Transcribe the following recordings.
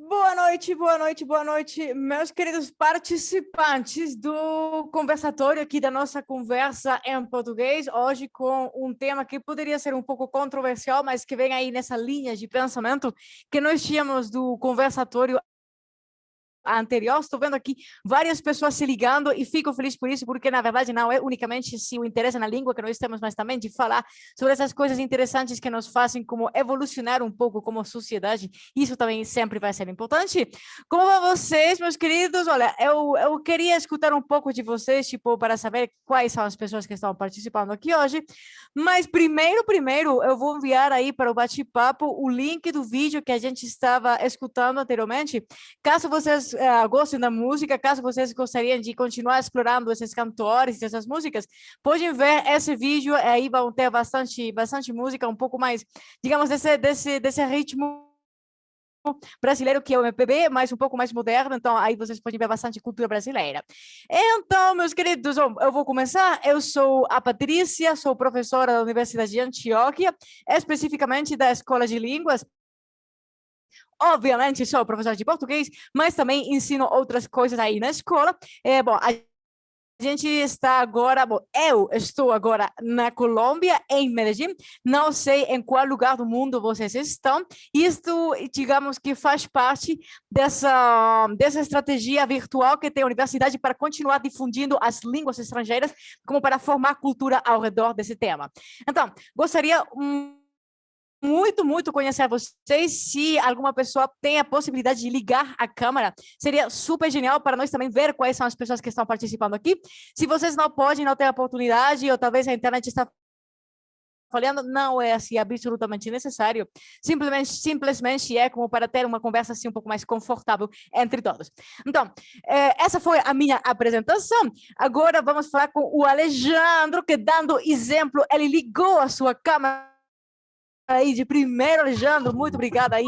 Boa noite, boa noite, boa noite, meus queridos participantes do conversatório aqui da nossa conversa em português, hoje com um tema que poderia ser um pouco controversial, mas que vem aí nessa linha de pensamento que nós tínhamos do conversatório anterior. Estou vendo aqui várias pessoas se ligando e fico feliz por isso, porque na verdade não é unicamente se o interesse na língua que nós temos, mas também de falar sobre essas coisas interessantes que nos fazem como evolucionar um pouco como sociedade. Isso também sempre vai ser importante. Como vão vocês, meus queridos? Olha, eu queria escutar um pouco de vocês, tipo, para saber quais são as pessoas que estão participando aqui hoje. Mas primeiro, eu vou enviar aí para o bate-papo o link do vídeo que a gente estava escutando anteriormente. Caso vocês gostem da música, caso vocês gostariam de continuar explorando esses cantores e essas músicas, podem ver esse vídeo, aí vão ter bastante música, um pouco mais, digamos, desse ritmo brasileiro, que é o MPB, mas um pouco mais moderno, então aí vocês podem ver bastante cultura brasileira. Então, meus queridos, eu vou começar. Eu sou a Patrícia, sou professora da Universidade de Antioquia, especificamente da Escola de Línguas. Obviamente, sou professor de português, mas também ensino outras coisas aí na escola. Bom, a gente está agora, bom, eu estou agora na Colômbia, em Medellín. Não sei em qual lugar do mundo vocês estão. Isto, digamos que faz parte dessa estratégia virtual que tem a universidade para continuar difundindo as línguas estrangeiras, como para formar cultura ao redor desse tema. Então, gostaria muito conhecer vocês. Se alguma pessoa tem a possibilidade de ligar a câmera, seria super genial para nós também ver quais são as pessoas que estão participando aqui. Se vocês não podem, não têm a oportunidade, ou talvez a internet está falhando, não é assim absolutamente necessário. Simplesmente é como para ter uma conversa assim um pouco mais confortável entre todos. Então, essa foi a minha apresentação. Agora vamos falar com o Alejandro, que dando exemplo, ele ligou a sua câmera aí de primeiro. Alejandro, muito obrigada aí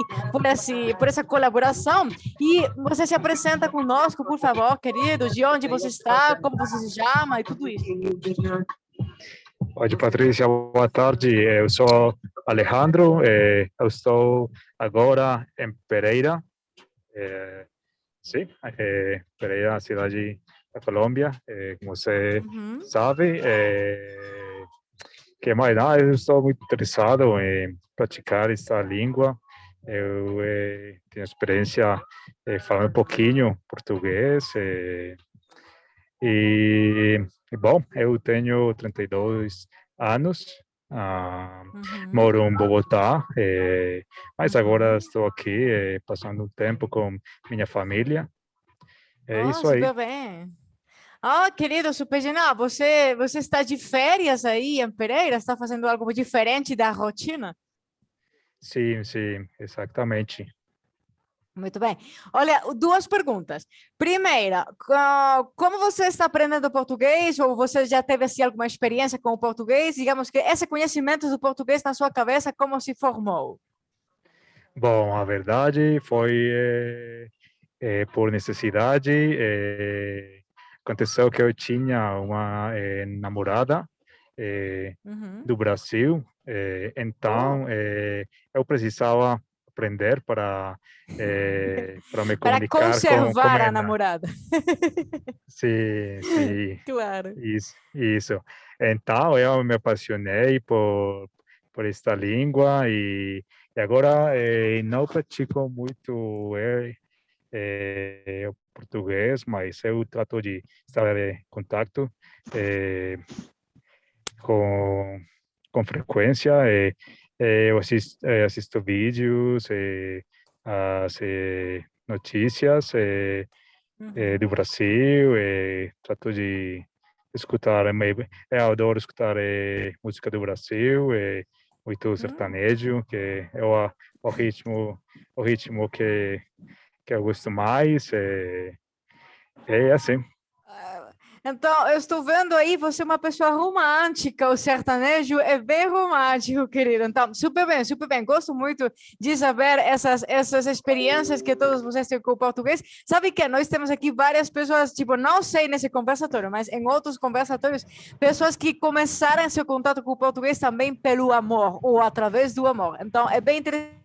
por essa colaboração. E você se apresenta conosco, por favor, querido, de onde você está, como você se chama e tudo isso. Oi, Patrícia, boa tarde. Eu sou Alejandro, eu estou agora em Pereira, sim, Pereira, cidade da Colômbia, como você sabe. Que mais? Eu estou muito interessado em praticar esta língua. Eu tenho experiência falando um pouquinho português. Bom, eu tenho 32 anos, moro em Bogotá, mas agora estou aqui passando tempo com minha família. É isso aí. Super bem. Querido, super genial. Você está de férias aí em Pereira? Está fazendo algo diferente da rotina? Sim, exatamente. Muito bem. Olha, duas perguntas. Primeira, como você está aprendendo português, ou você já teve assim, alguma experiência com o português? Digamos que esse conhecimento do português na sua cabeça, como se formou? Bom, a verdade foi por necessidade. Aconteceu que eu tinha uma namorada do Brasil, então eu precisava aprender para me Para comunicar com conservar a ela. namorada. Sim, Claro. isso. Então eu me apaixonei por esta língua e agora não pratico muito o português, mas eu trato de estar em contato com, com frequência. Eu assisto vídeos, as notícias do Brasil, trato de escutar, eu adoro escutar música do Brasil, muito sertanejo, que é o ritmo que eu gosto mais. É assim. Então, eu estou vendo aí você é uma pessoa romântica. O sertanejo é bem romântico, querido. Então, super bem, super bem. Gosto muito de saber essas experiências que todos vocês têm com o português. Sabe que nós temos aqui várias pessoas, tipo, não sei nesse conversatório, mas em outros conversatórios, pessoas que começaram seu contato com o português também pelo amor, ou através do amor. Então, é bem interessante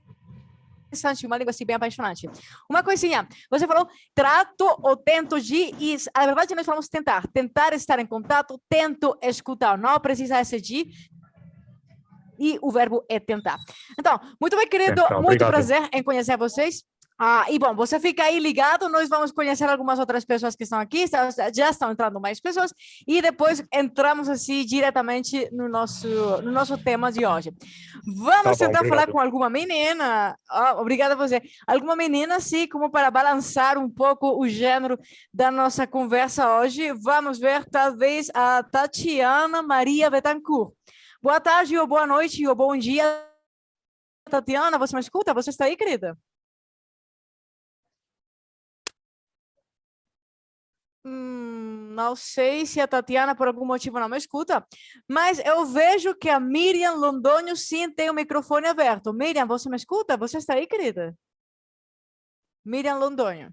interessante, uma língua assim bem apaixonante. Uma coisinha, você falou trato ou tento de, e na verdade nós falamos tentar estar em contato, tento escutar, não precisa ser de, e o verbo é tentar. Então, muito bem, querido, Então, muito obrigado. prazer em conhecer vocês. E bom, você fica aí ligado, nós vamos conhecer algumas outras pessoas que estão aqui, já estão entrando mais pessoas, e depois entramos assim diretamente no nosso tema de hoje. Vamos Tá bom, tentar falar obrigado. com alguma menina, obrigada a você, alguma menina assim, como para balançar um pouco o gênero da nossa conversa hoje. Vamos ver, talvez, a Tatiana Maria Betancourt. Boa tarde, ou boa noite, ou bom dia, Tatiana, você me escuta? Você está aí, querida? Não sei se a Tatiana, por algum motivo, não me escuta, mas eu vejo que a Miriam Londonho sim tem o microfone aberto. Miriam, você me escuta? Você está aí, querida? Miriam Londonho.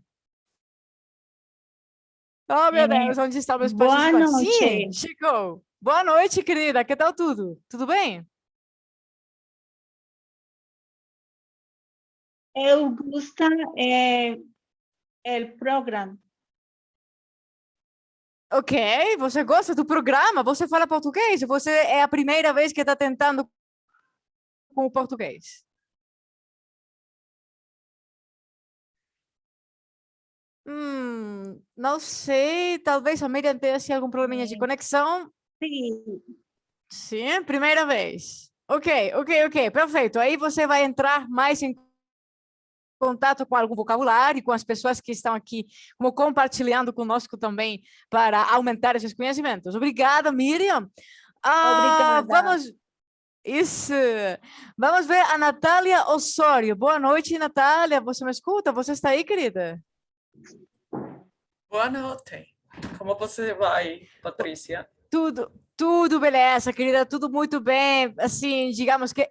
Oh, meu Deus, onde estão meus Boa participantes? Sim, noite. Chico. Boa noite, querida. Que tal tudo? Tudo bem? Eu gosto do programa. Ok, você gosta do programa? Você fala português? Você é a primeira vez que está tentando com o português? Não sei, talvez a Miriam tenha assim, algum probleminha de conexão. Sim, Sim, primeira vez. Ok, perfeito. Aí você vai entrar mais em contato com algum vocabulário, com as pessoas que estão aqui, como compartilhando conosco também, para aumentar esses conhecimentos. Obrigada, Miriam. obrigada. Isso. Vamos ver a Natália Osório. Boa noite, Natália. Você me escuta? Você está aí, querida? Boa noite. Como você vai, Patrícia? Tudo beleza, querida. Tudo muito bem. Assim, digamos que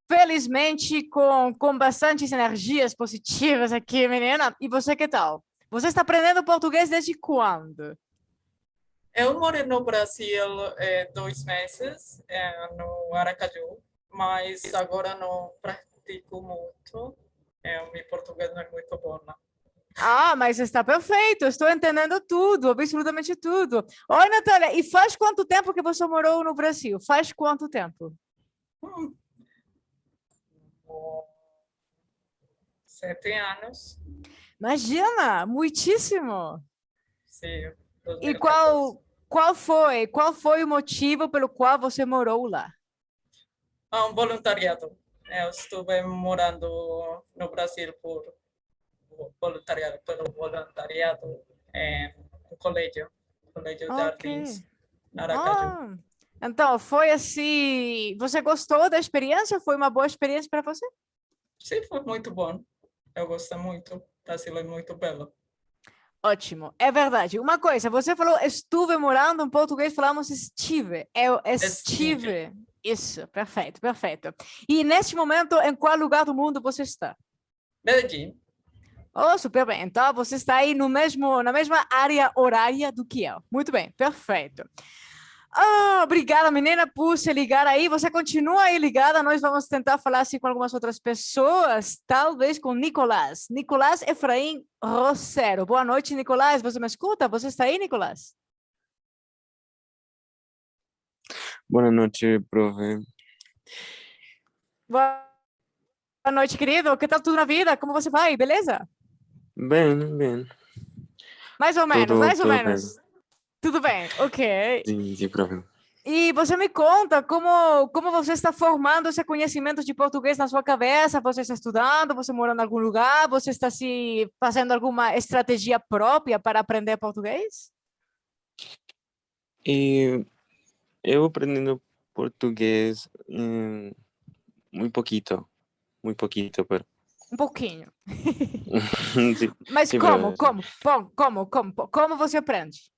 felizmente com bastantes energias positivas aqui, menina. E você, que tal? Você está aprendendo português desde quando? Eu morei no Brasil 2 meses, no Aracaju, mas agora não pratico muito. O meu português não é muito bom, não. Mas está perfeito. Estou entendendo tudo, absolutamente tudo. Oi, Natália. E faz quanto tempo que você morou no Brasil? Faz quanto tempo? 7 anos. Imagina, muitíssimo. Sim, E 2014. qual foi o motivo pelo qual você morou lá? Um voluntariado. Eu estive morando no Brasil por pelo voluntariado no colégio de Ok. Jardins, na Aracaju. Então, foi assim. Você gostou da experiência? Foi uma boa experiência para você? Sim, foi muito bom. Eu gostei muito. O Brasil é muito belo. Ótimo, é verdade. Uma coisa, você falou estuve morando, em português falamos estive. Eu estive. Isso, perfeito, perfeito. E neste momento, em qual lugar do mundo você está? Medellín. Oh, super bem. Então, você está aí na mesma área horária do que eu. Muito bem, perfeito. Obrigada, menina, por se ligar aí. Você continua aí ligada. Nós vamos tentar falar assim, com algumas outras pessoas, talvez com Nicolás. Nicolás Efraim Rosero. Boa noite, Nicolás. Você me escuta? Você está aí, Nicolás? Boa noite, profe. Boa noite, querido. Que tal tudo na vida? Como você vai? Beleza? Bem. Mais ou menos, mais ou Tudo menos. Tudo bem, ok. Sim, profe. E você me conta como você está formando esse conhecimento de português na sua cabeça? Você está estudando? Você mora em algum lugar? Você está se fazendo alguma estratégia própria para aprender português? E eu aprendendo português muito pouquito, pero... Um pouquinho. Sí, Mas sí, como? pero... Como você aprende?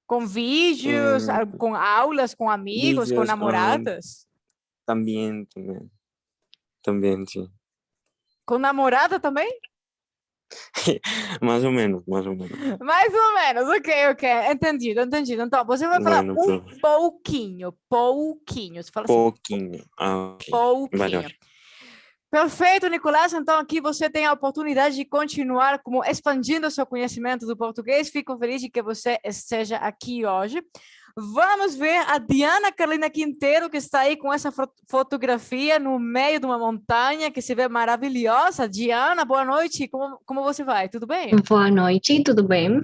Com vídeos, com aulas, com amigos, com Vídeos, namoradas? también, sí. Com namorada também? Más o menos. Mais ou menos, ok. Entendido. Então, você vai falar Bueno, pouquinho. Você fala assim, pouquinho. Ok. pouquinho. Vale. Perfeito, Nicolás. Então, aqui você tem a oportunidade de continuar como expandindo o seu conhecimento do português. Fico feliz de que você esteja aqui hoje. Vamos ver a Diana Carolina Quinteiro, que está aí com essa fotografia no meio de uma montanha, que se vê maravilhosa. Diana, boa noite. Como você vai? Tudo bem? Boa noite, tudo bem?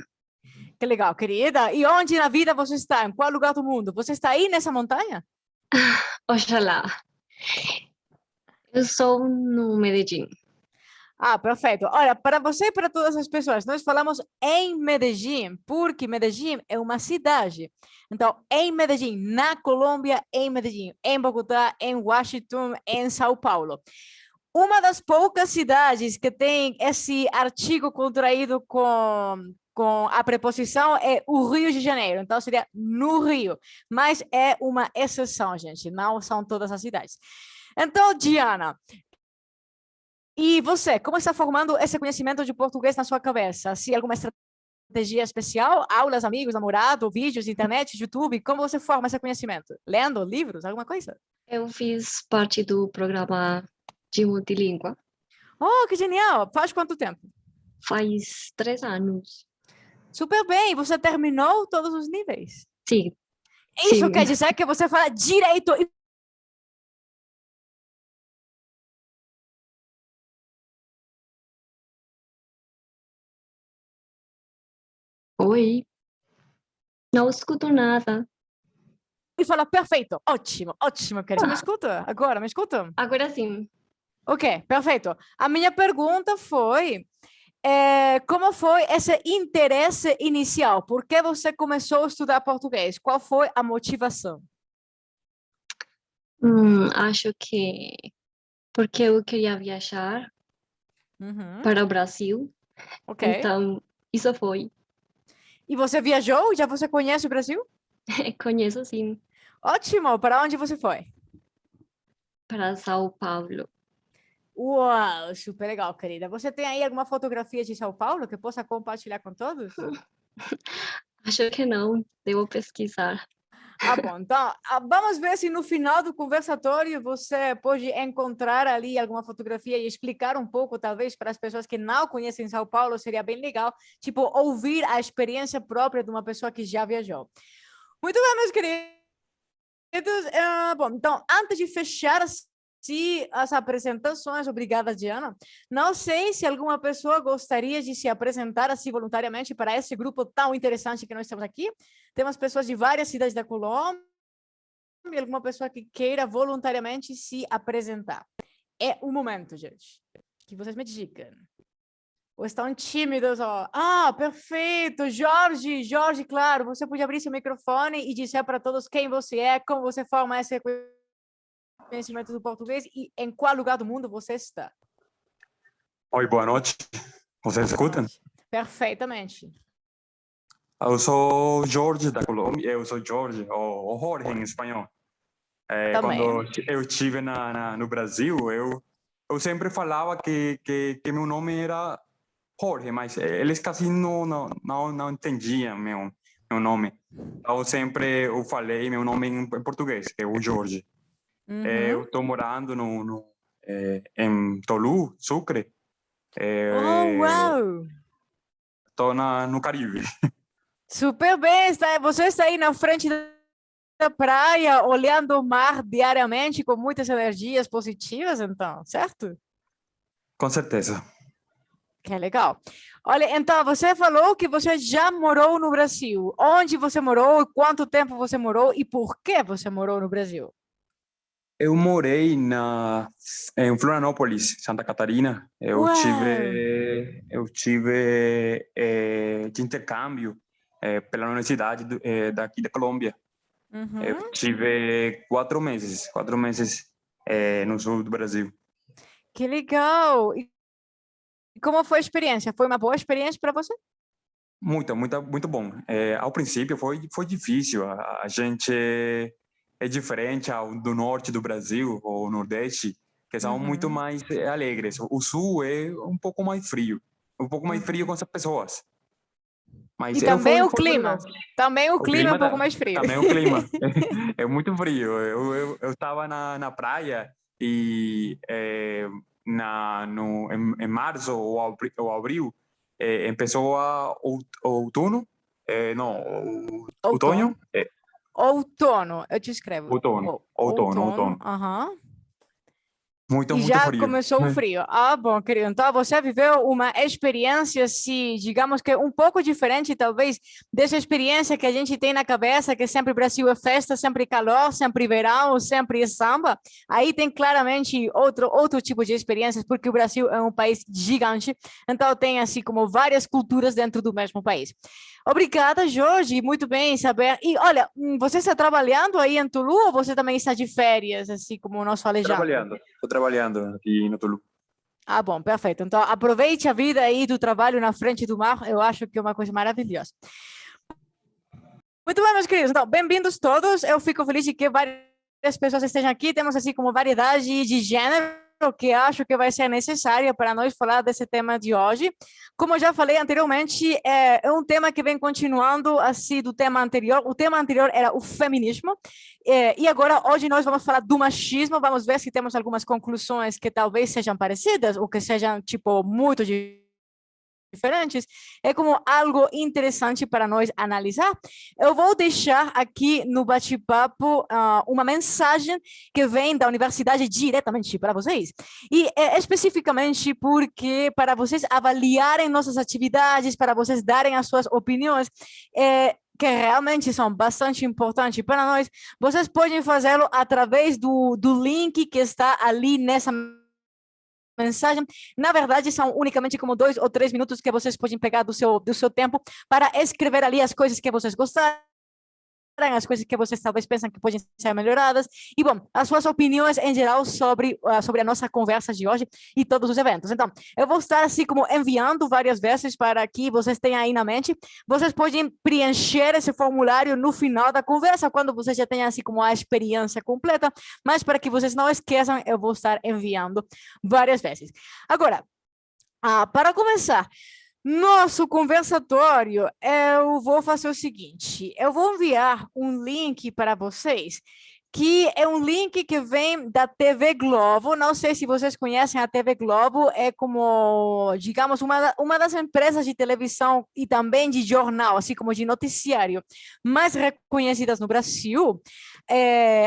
Que legal, querida. E onde na vida você está? Em qual lugar do mundo? Você está aí nessa montanha? Oxalá. Eu sou no Medellín. Ah, perfeito. Olha, para você e para todas as pessoas, nós falamos em Medellín, porque Medellín é uma cidade. Então, em Medellín, na Colômbia, em Medellín, em Bogotá, em Washington, em São Paulo. Uma das poucas cidades que tem esse artigo contraído com a preposição é o Rio de Janeiro. Então, seria no Rio. Mas é uma exceção, gente. Não são todas as cidades. Então, Diana, e você, como está formando esse conhecimento de português na sua cabeça? Se alguma estratégia especial, aulas, amigos, namorado, vídeos, internet, YouTube, como você forma esse conhecimento? Lendo livros, alguma coisa? Eu fiz parte do programa de multilíngua Oh, que genial! Faz quanto tempo? faz 3 anos. Super bem, você terminou todos os níveis. Sim, Isso sim. quer dizer que você fala direito e Oi. Não escuto nada. fala perfeito. Ótimo, ótimo, querida. Me escuta agora, me escuta? Agora sim. Ok, perfeito. A minha pergunta foi, como foi esse interesse inicial? Por que você começou a estudar português? Qual foi a motivação? Acho que porque eu queria viajar Uhum, para o Brasil. ok. Então, isso foi. E você viajou? Já você conhece o Brasil? Conheço sim, Ótimo. Para onde você foi? para São Paulo. Uau, super legal, querida. Você tem aí alguma fotografia de São Paulo que possa compartilhar com todos? Acho que não, devo pesquisar. Ah, bom. Então, vamos ver se no final do conversatório você pode encontrar ali alguma fotografia e explicar um pouco, talvez, para as pessoas que não conhecem São Paulo, seria bem legal, tipo, ouvir a experiência própria de uma pessoa que já viajou. Muito bem, meus queridos. Bom, então, antes de fechar as apresentações, obrigada, Diana. Não sei se alguma pessoa gostaria de se apresentar assim voluntariamente para esse grupo tão interessante que nós temos aqui. Temos pessoas de várias cidades da Colômbia, e alguma pessoa que queira voluntariamente se apresentar. É o momento, gente, que vocês me digam. Ou estão tímidos? Ó. Ah, perfeito! Jorge, claro, você pode abrir seu microfone e dizer para todos quem você é, como você forma esse conhecimento do português e em qual lugar do mundo você está. Oi, boa noite. Vocês escutam? Perfeitamente. Eu sou Jorge da Colômbia. Eu sou Jorge, ou Jorge em espanhol. Também. Quando eu estive no Brasil, eu sempre falava que meu nome era Jorge, mas eles quase não entendiam meu nome. Então sempre eu falei meu nome em português, que é o Jorge. Uhum. Eu estou morando em Tolú, Sucre. Oh, uau! Estou no Caribe. Super bem! Você está aí na frente da praia, olhando o mar diariamente, com muitas energias positivas, então, certo? Com certeza. Que legal. Olha, então, você falou que você já morou no Brasil. Onde você morou, quanto tempo você morou e por que você morou no Brasil? Eu morei em Florianópolis, Santa Catarina. Eu tive de intercâmbio pela universidade daqui da Colômbia. Uhum. Eu tive 4 meses no sul do Brasil. Que legal! E como foi a experiência? Foi uma boa experiência para você? Muito bom. Ao princípio foi difícil. A gente é diferente do norte do Brasil, ou nordeste, que são muito mais alegres. O sul é um pouco mais frio. Um pouco mais frio com as pessoas. Mas e também o clima. Legal. Também o clima é um pouco mais frio. Também o clima. É muito frio. Eu estava na praia e em março ou abril, começou a outono, não, outono, Outono, eu te escrevo. outono. Aham. Muito, E muito já frio. começou o frio. Ah, bom, querido. Então, você viveu uma experiência, se, digamos que um pouco diferente, talvez, dessa experiência que a gente tem na cabeça, que sempre Brasil é festa, sempre calor, sempre verão, sempre samba. Aí tem claramente outro tipo de experiências, porque o Brasil é um país gigante. Então, tem, assim, como várias culturas dentro do mesmo país. Obrigada, Jorge. Muito bem saber. E, olha, você está trabalhando aí em Tulu ou você também está de férias, assim como o nosso Alejandro? Estou trabalhando aqui no Tulu. Ah, bom, perfeito. Então, aproveite a vida aí do trabalho na frente do mar. Eu acho que é uma coisa maravilhosa. Muito bem, meus queridos. Então, bem-vindos todos. Eu fico feliz de que várias pessoas estejam aqui. Temos, assim, como variedade de gênero que acho que vai ser necessária para nós falar desse tema de hoje. Como eu já falei anteriormente, é um tema que vem continuando, assim, do tema anterior. O tema anterior era o feminismo. E agora, hoje, nós vamos falar do machismo. Vamos ver se temos algumas conclusões que talvez sejam parecidas ou que sejam, tipo, muito diferentes, é como algo interessante para nós analisar. Eu vou deixar aqui no bate-papo uma mensagem que vem da universidade diretamente para vocês, e especificamente porque para vocês avaliarem nossas atividades, para vocês darem as suas opiniões, que realmente são bastante importantes para nós, vocês podem fazê-lo através do link que está ali nessa mensagem. Na verdade, são unicamente como 2 ou 3 minutos que vocês podem pegar do seu tempo para escrever ali as coisas que vocês gostaram, as coisas que vocês talvez pensam que podem ser melhoradas, e, bom, as suas opiniões em geral sobre a nossa conversa de hoje e todos os eventos. Então, eu vou estar, assim, como enviando várias vezes para que vocês tenham aí na mente. Vocês podem preencher esse formulário no final da conversa, quando vocês já tenham, assim, como a experiência completa, mas para que vocês não esqueçam, eu vou estar enviando várias vezes. Agora, para começar nosso conversatório, eu vou fazer o seguinte, eu vou enviar um link para vocês, que é um link que vem da TV Globo. Não sei se vocês conhecem a TV Globo, é como, digamos, uma das empresas de televisão e também de jornal, assim como de noticiário, mais reconhecidas no Brasil.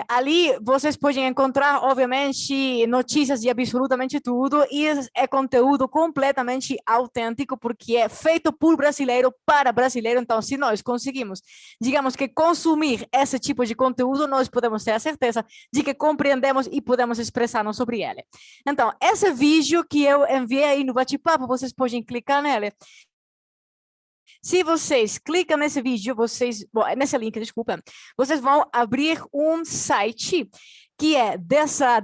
Ali vocês podem encontrar, obviamente, notícias de absolutamente tudo, e é conteúdo completamente autêntico, porque é feito por brasileiro para brasileiro. Então, se nós conseguimos, digamos que consumir esse tipo de conteúdo, nós podemos ter a certeza de que compreendemos e podemos expressar-nos sobre ele. Então, esse vídeo que eu enviei aí no bate-papo, vocês podem clicar nele. Se vocês clicam nesse vídeo, nesse link, desculpa, vocês vão abrir um site que é dessa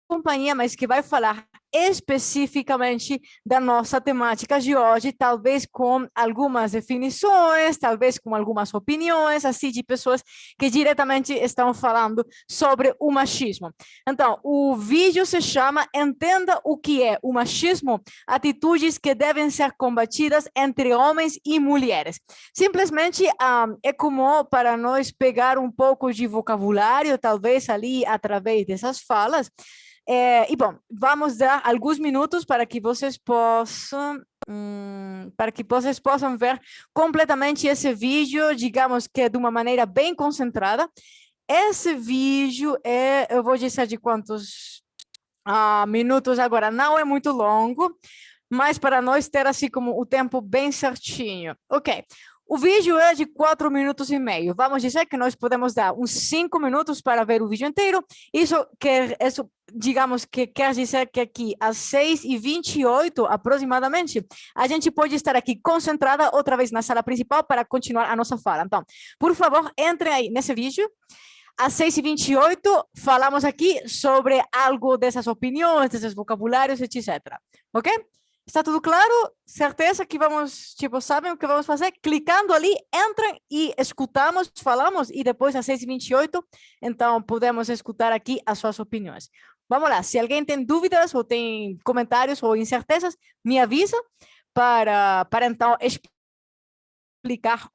companhia, mas que vai falar especificamente da nossa temática de hoje, talvez com algumas definições, talvez com algumas opiniões, assim, de pessoas que diretamente estão falando sobre o machismo. Então, o vídeo se chama Entenda o que é o machismo, atitudes que devem ser combatidas entre homens e mulheres. Simplesmente é como para nós pegar um pouco de vocabulário, talvez ali através dessas falas. E, bom, vamos dar alguns minutos para que vocês possam ver completamente esse vídeo, digamos que de uma maneira bem concentrada. Esse vídeo eu vou dizer de quantos minutos agora, não é muito longo, mas para nós ter assim como o tempo bem certinho. Ok. O vídeo é de 4 minutos e meio. Vamos dizer que nós podemos dar uns 5 minutos para ver o vídeo inteiro. Isso, digamos que quer dizer que aqui às 6h28 aproximadamente, a gente pode estar aqui concentrada outra vez na sala principal para continuar a nossa fala. Então, por favor, entrem aí nesse vídeo. Às 6h28, falamos aqui sobre algo dessas opiniões, desses vocabulários, etc. Ok? Está tudo claro? Certeza que vamos, tipo, sabem o que vamos fazer? Clicando ali, entrem e escutamos, falamos, e depois às 6h28, então podemos escutar aqui as suas opiniões. Vamos lá, se alguém tem dúvidas ou tem comentários ou incertezas, me avisa para então explicar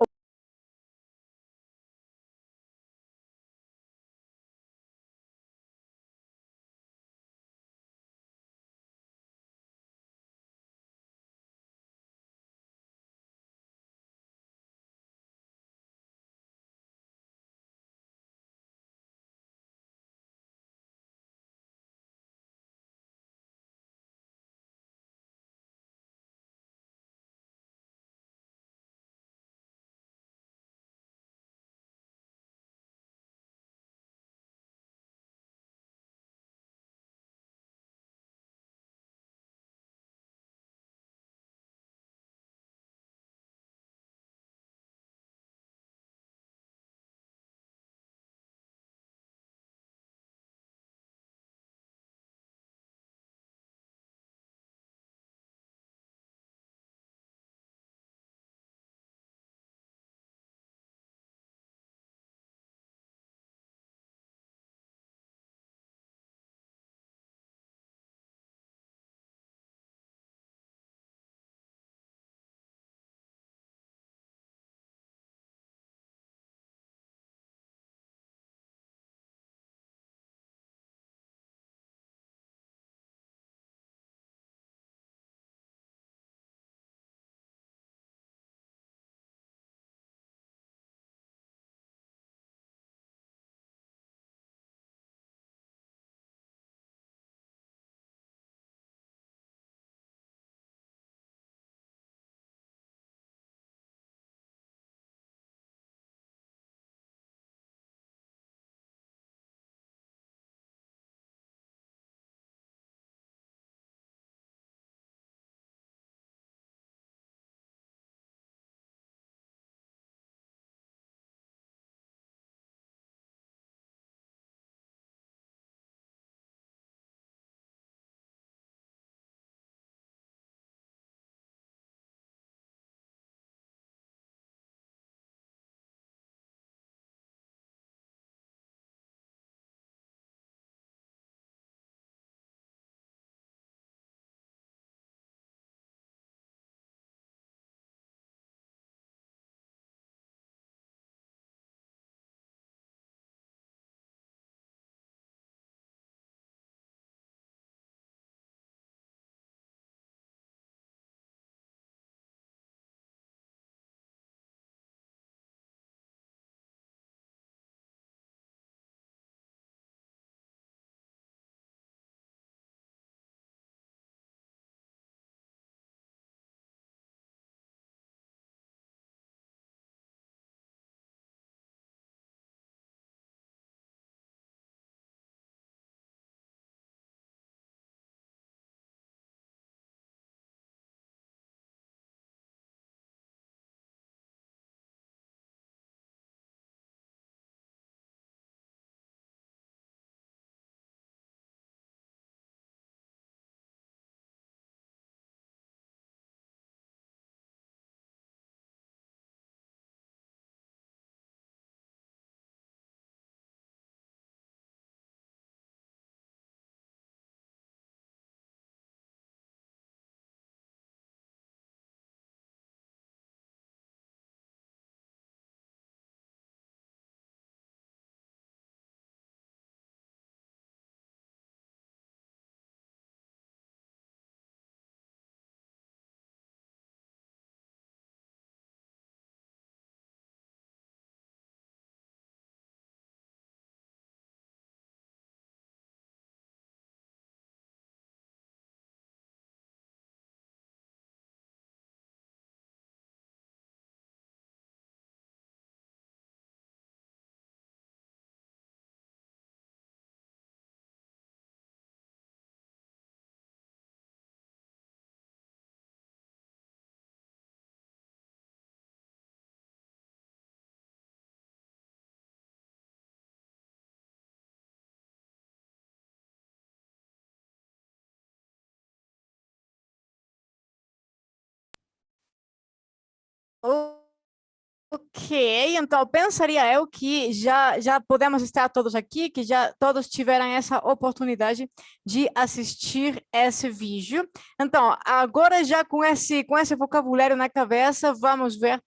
Ok, então pensaria eu que já podemos estar todos aqui, que já todos tiveram essa oportunidade de assistir esse vídeo. Então, agora já com esse vocabulário na cabeça, vamos ver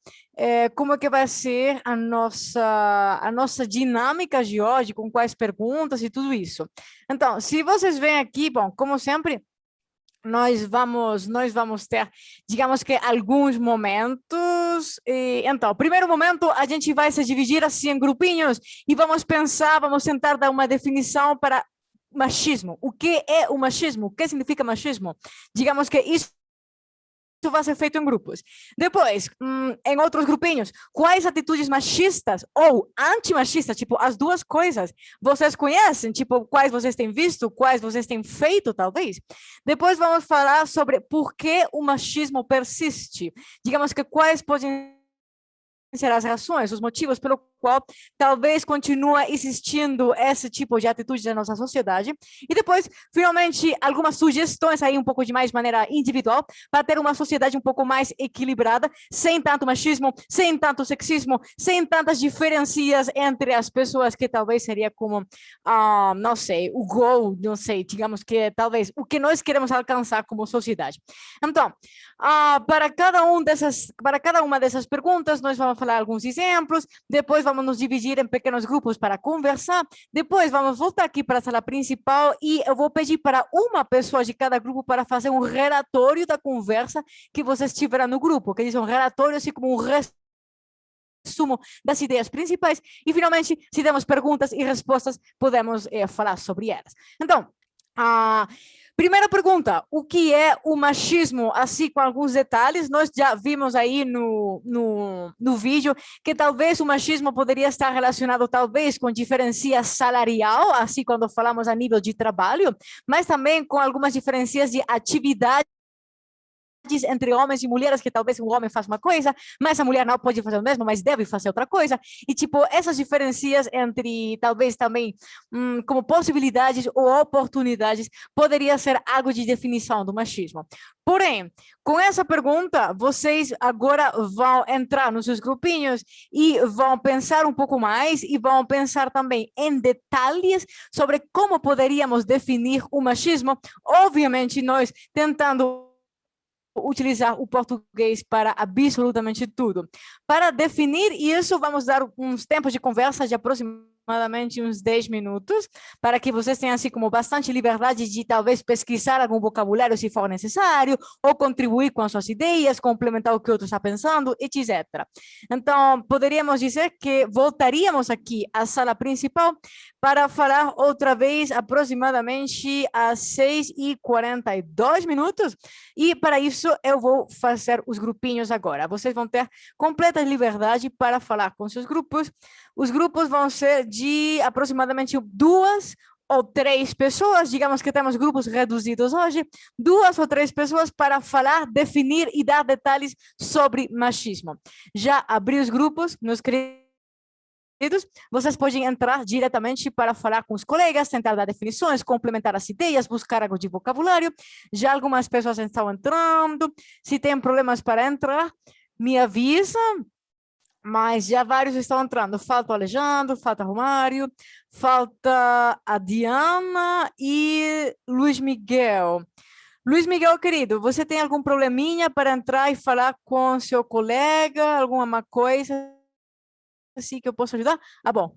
como é que vai ser a nossa dinâmica de hoje, com quais perguntas e tudo isso. Então, se vocês veem aqui, bom, como sempre, nós vamos ter, digamos que, alguns momentos. Então, primeiro momento, a gente vai se dividir assim em grupinhos e vamos pensar, vamos tentar dar uma definição para machismo. O que é o machismo? O que significa machismo? Digamos que isso vai ser feito em grupos. Depois, em outros grupinhos, quais atitudes machistas ou antimachistas, tipo, as duas coisas, vocês conhecem? Tipo, quais vocês têm visto, quais vocês têm feito, talvez? Depois vamos falar sobre por que o machismo persiste. Digamos que quais podem ser as razões, os motivos pelo qual talvez continue existindo esse tipo de atitude na nossa sociedade. E depois, finalmente, algumas sugestões aí um pouco de mais maneira individual para ter uma sociedade um pouco mais equilibrada, sem tanto machismo, sem tanto sexismo, sem tantas diferenças entre as pessoas, que talvez seria como, não sei, o goal, não sei, digamos que talvez o que nós queremos alcançar como sociedade. Então, para cada uma dessas perguntas, nós vamos falar alguns exemplos, depois vamos nos dividir em pequenos grupos para conversar, depois vamos voltar aqui para a sala principal e eu vou pedir para uma pessoa de cada grupo para fazer um relatório da conversa que vocês tiveram no grupo, que diz um relatório assim como um resumo das ideias principais e, finalmente, se temos perguntas e respostas, podemos falar sobre elas. Então, primeira pergunta, o que é o machismo? Assim, com alguns detalhes, nós já vimos aí no vídeo que talvez o machismo poderia estar relacionado, talvez, com diferença salarial, assim, quando falamos a nível de trabalho, mas também com algumas diferenças de atividade entre homens e mulheres, que talvez um homem faça uma coisa, mas a mulher não pode fazer o mesmo, mas deve fazer outra coisa. E, tipo, essas diferenças entre, talvez também, como possibilidades ou oportunidades, poderia ser algo de definição do machismo. Porém, com essa pergunta, vocês agora vão entrar nos seus grupinhos e vão pensar um pouco mais e vão pensar também em detalhes sobre como poderíamos definir o machismo. Obviamente, nós tentando utilizar o português para absolutamente tudo. Para definir isso, vamos dar uns tempos de conversa de aproximadamente uns 10 minutos, para que vocês tenham assim como bastante liberdade de talvez pesquisar algum vocabulário se for necessário, ou contribuir com as suas ideias, complementar o que o outro está pensando, etc. Então, poderíamos dizer que voltaríamos aqui à sala principal para falar outra vez aproximadamente às 6h42, e para isso eu vou fazer os grupinhos agora. Vocês vão ter completa liberdade para falar com seus grupos. Os grupos vão ser de aproximadamente 2 ou 3 pessoas, digamos que temos grupos reduzidos hoje, 2 ou 3 pessoas para falar, definir e dar detalhes sobre machismo. Já abri os grupos, meus queridos, vocês podem entrar diretamente para falar com os colegas, tentar dar definições, complementar as ideias, buscar algo de vocabulário. Já algumas pessoas estão entrando. Se tem problemas para entrar, me avisa, mas já vários estão entrando. Falta o Alejandro, falta o Romário, falta a Diana e Luiz Miguel. Luiz Miguel, querido, você tem algum probleminha para entrar e falar com seu colega, alguma coisa assim que eu posso ajudar? Bom.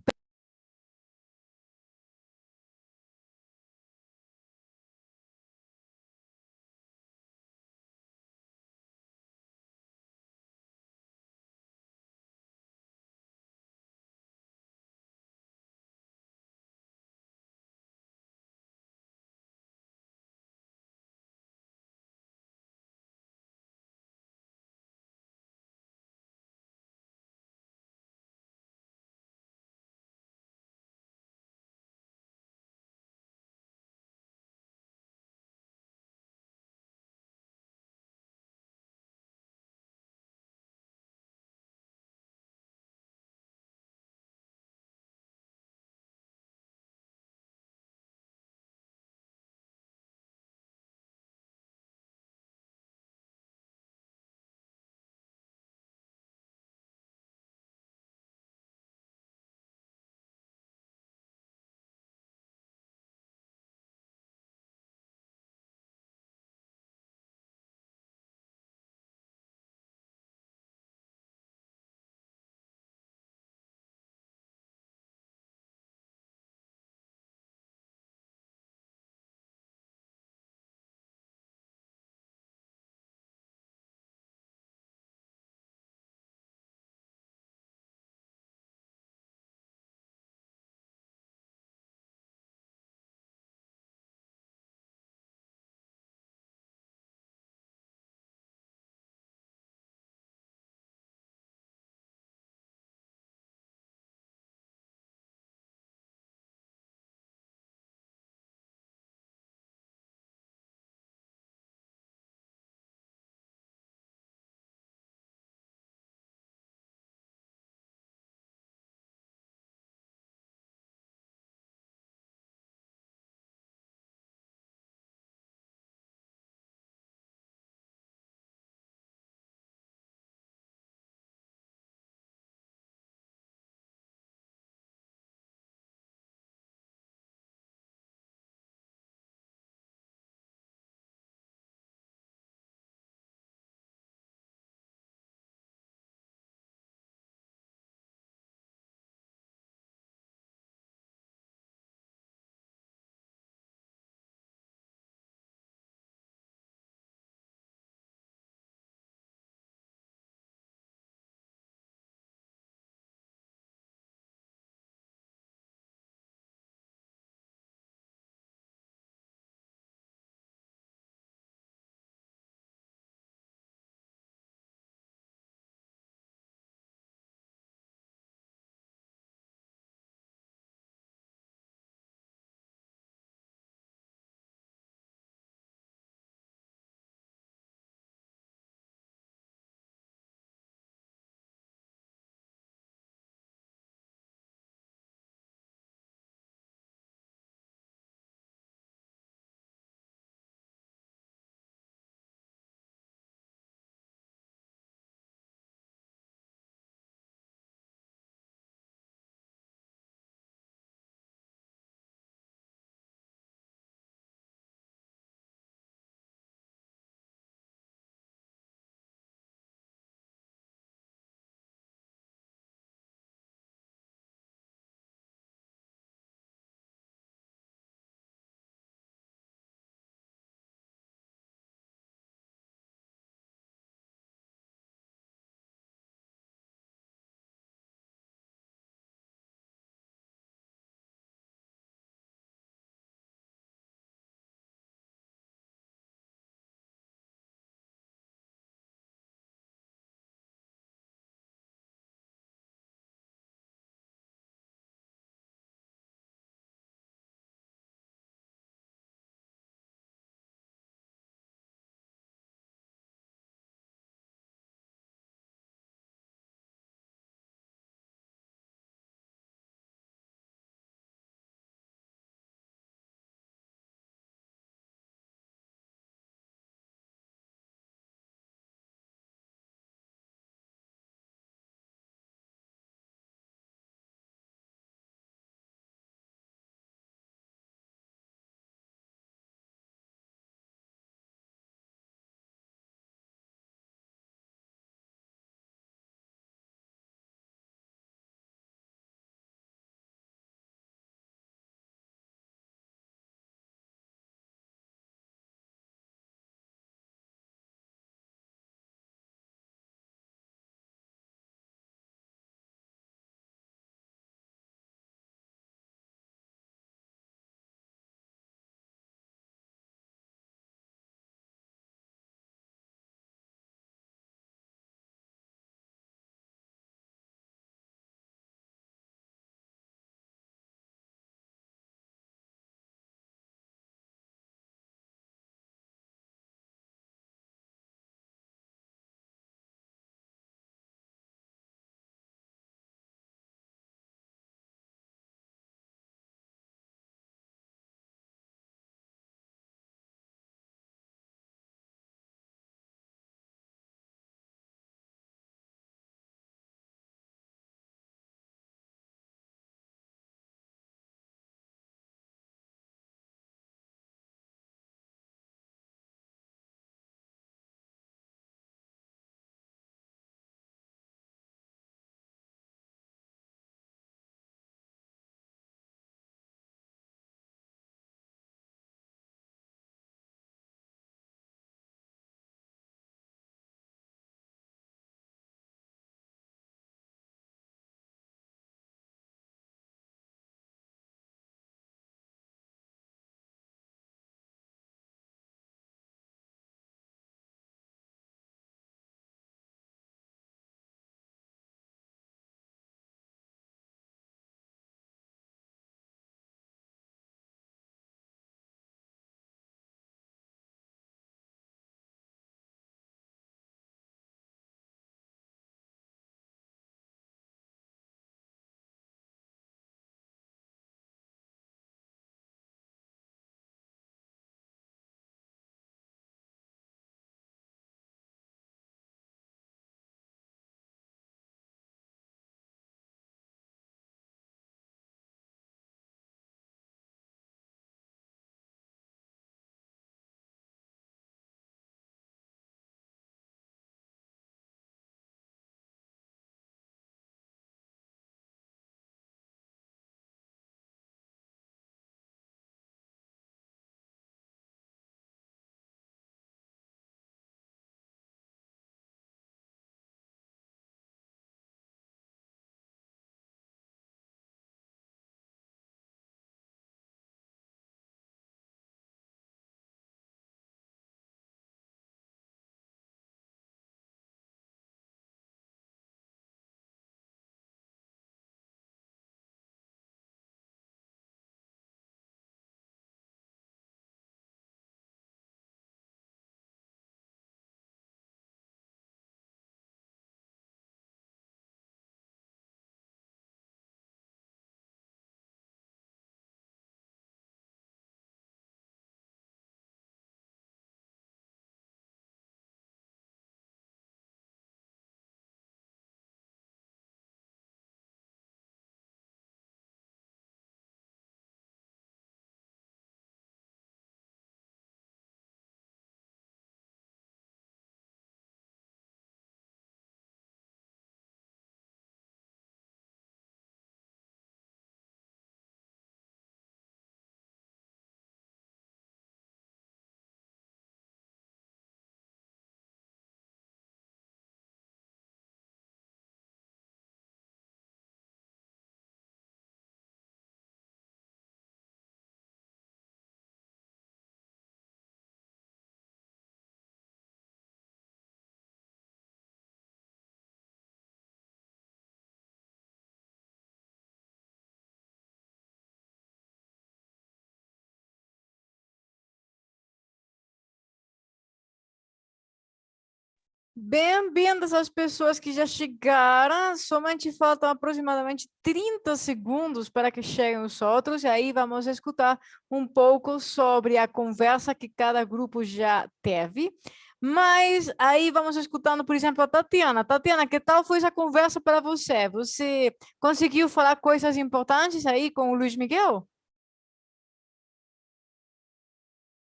Bem-vindas às pessoas que já chegaram. Somente faltam aproximadamente 30 segundos para que cheguem os outros. E aí vamos escutar um pouco sobre a conversa que cada grupo já teve. Mas aí vamos escutando, por exemplo, a Tatiana. Tatiana, que tal foi essa conversa para você? Você conseguiu falar coisas importantes aí com o Luiz Miguel?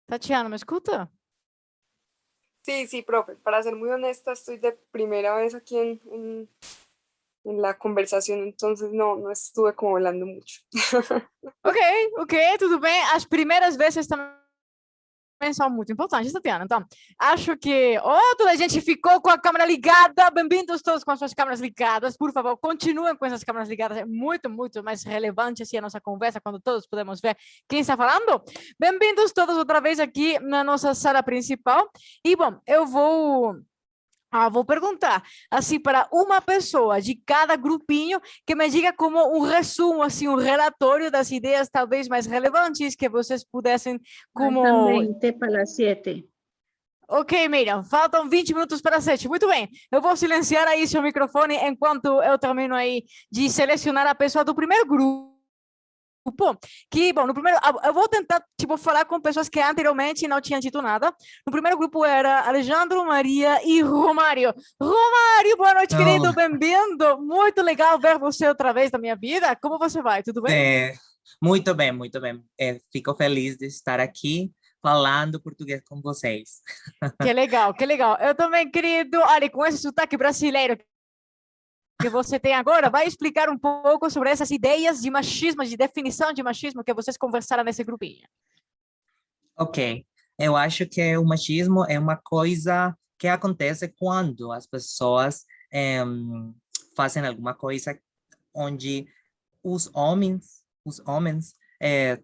Tatiana, me escuta? Sí, sí, profe. Para ser muy honesta, estoy de primera vez aquí en la conversación, entonces no estuve como hablando mucho. Ok, tudo bem. As primeiras vezes também são muito importantes, Tatiana. Então, acho que toda a gente ficou com a câmera ligada. Bem-vindos todos com as suas câmeras ligadas. Por favor, continuem com essas câmeras ligadas. É muito, muito mais relevante assim, a nossa conversa, quando todos podemos ver quem está falando. Bem-vindos todos outra vez aqui na nossa sala principal. E, bom, eu vou perguntar, assim, para uma pessoa de cada grupinho que me diga como um resumo, assim, um relatório das ideias talvez mais relevantes que vocês pudessem como... Faltan 20 para las 7. Ok, Miriam, faltam 20 minutos para as 7. Muito bem, eu vou silenciar aí seu microfone enquanto eu termino aí de selecionar a pessoa do primeiro grupo. Que, bom, no primeiro, eu vou tentar, falar com pessoas que anteriormente não tinham dito nada. No primeiro grupo era Alejandro, Maria e Romário. Romário, boa noite, querido, bem-vindo. Muito legal ver você outra vez na minha vida. Como você vai? Tudo bem? Muito bem, muito bem. Fico feliz de estar aqui falando português com vocês. Que legal, que legal. Eu também, querido, olha, com esse sotaque brasileiro que você tem agora, vai explicar um pouco sobre essas ideias de machismo, de definição de machismo que vocês conversaram nesse grupinho. Ok, eu acho que o machismo é uma coisa que acontece quando as pessoas fazem alguma coisa onde os homens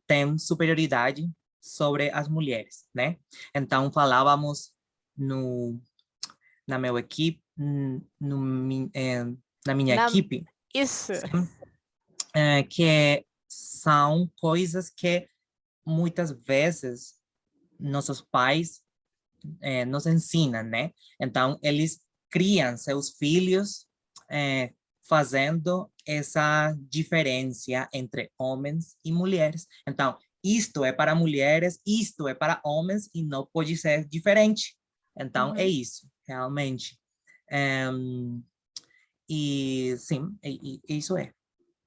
têm superioridade sobre as mulheres, né? Então, falávamos na minha equipe, na minha equipe, Isso. que são coisas que muitas vezes nossos pais nos ensinam, né? Então, eles criam seus filhos fazendo essa diferença entre homens e mulheres. Então, isto é para mulheres, isto é para homens e não pode ser diferente. Então, é isso, realmente. E sim, isso é.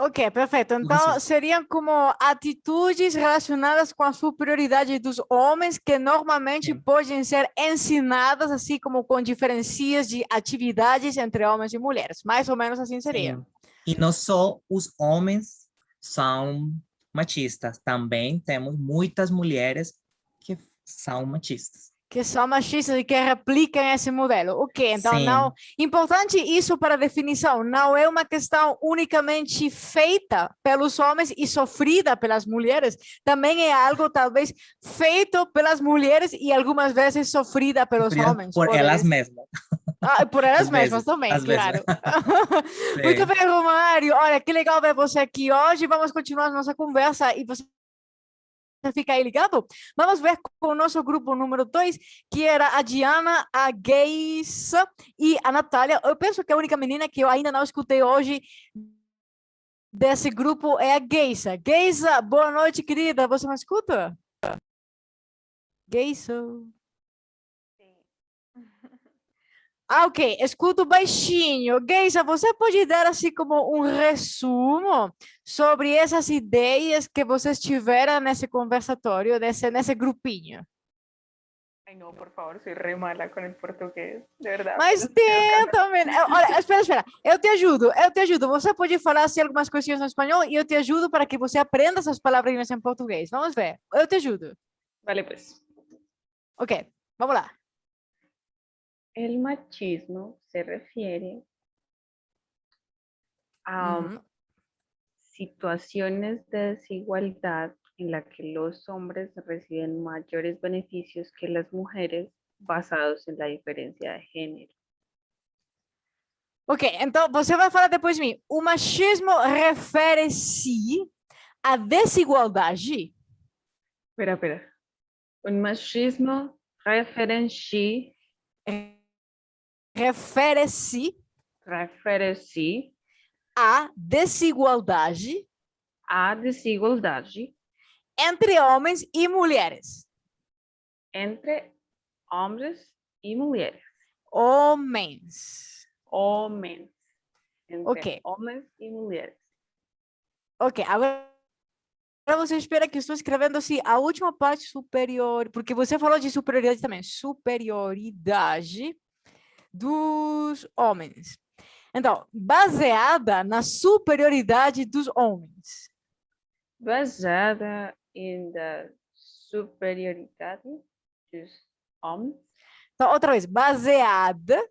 Ok, perfeito. Então, seriam como atitudes relacionadas com a superioridade dos homens que normalmente podem ser ensinadas, assim como com diferenças de atividades entre homens e mulheres. Mais ou menos assim seria. Sim. E não só os homens são machistas, também temos muitas mulheres que são machistas. Que são machistas e que replicam esse modelo. Ok, então não... Importante isso para a definição, não é uma questão unicamente feita pelos homens e sofrida pelas mulheres, também é algo talvez feito pelas mulheres e algumas vezes sofrida pelos homens. Por elas mesmas. Por elas mesmas também, claro. Muito bem, Romário. Olha, que legal ver você aqui hoje. Vamos continuar a nossa conversa e você fica aí ligado. Vamos ver com o nosso grupo número 2, que era a Diana, a Geisa e a Natália. Eu penso que a única menina que eu ainda não escutei hoje desse grupo é a Geisa. Geisa, boa noite, querida. Você me escuta? Geisa. Ok, escuto baixinho. Geisa, você pode dar assim como um resumo sobre essas ideias que vocês tiveram nesse conversatório, nesse grupinho? Ay, no, por favor, soy re mala con el portugués, de verdad. Mas tenta, olha, espera. Eu te ajudo. Você pode falar assim, algumas coisinhas em espanhol e eu te ajudo para que você aprenda essas palavrinhas em português. Vamos ver. Eu te ajudo. Vale, pues. Ok, vamos lá. El machismo se refiere a situaciones de desigualdad en la que los hombres reciben mayores beneficios que las mujeres basados en la diferencia de género. Ok, então você vai falar depois de mim. O machismo refere-se à desigualdade? Espera. O machismo referencia refere-se à desigualdade entre homens e mulheres. Entre hombres y mujeres. Homens. Entre Ok. hombres y mujeres. Ok, agora você espera que eu estou escrevendo assim a última parte superior, porque você falou de superioridade também. Superioridade dos homens. Então, baseada na superioridade dos homens. Baseada en la superioridad dos hombres. Então, outra vez, baseada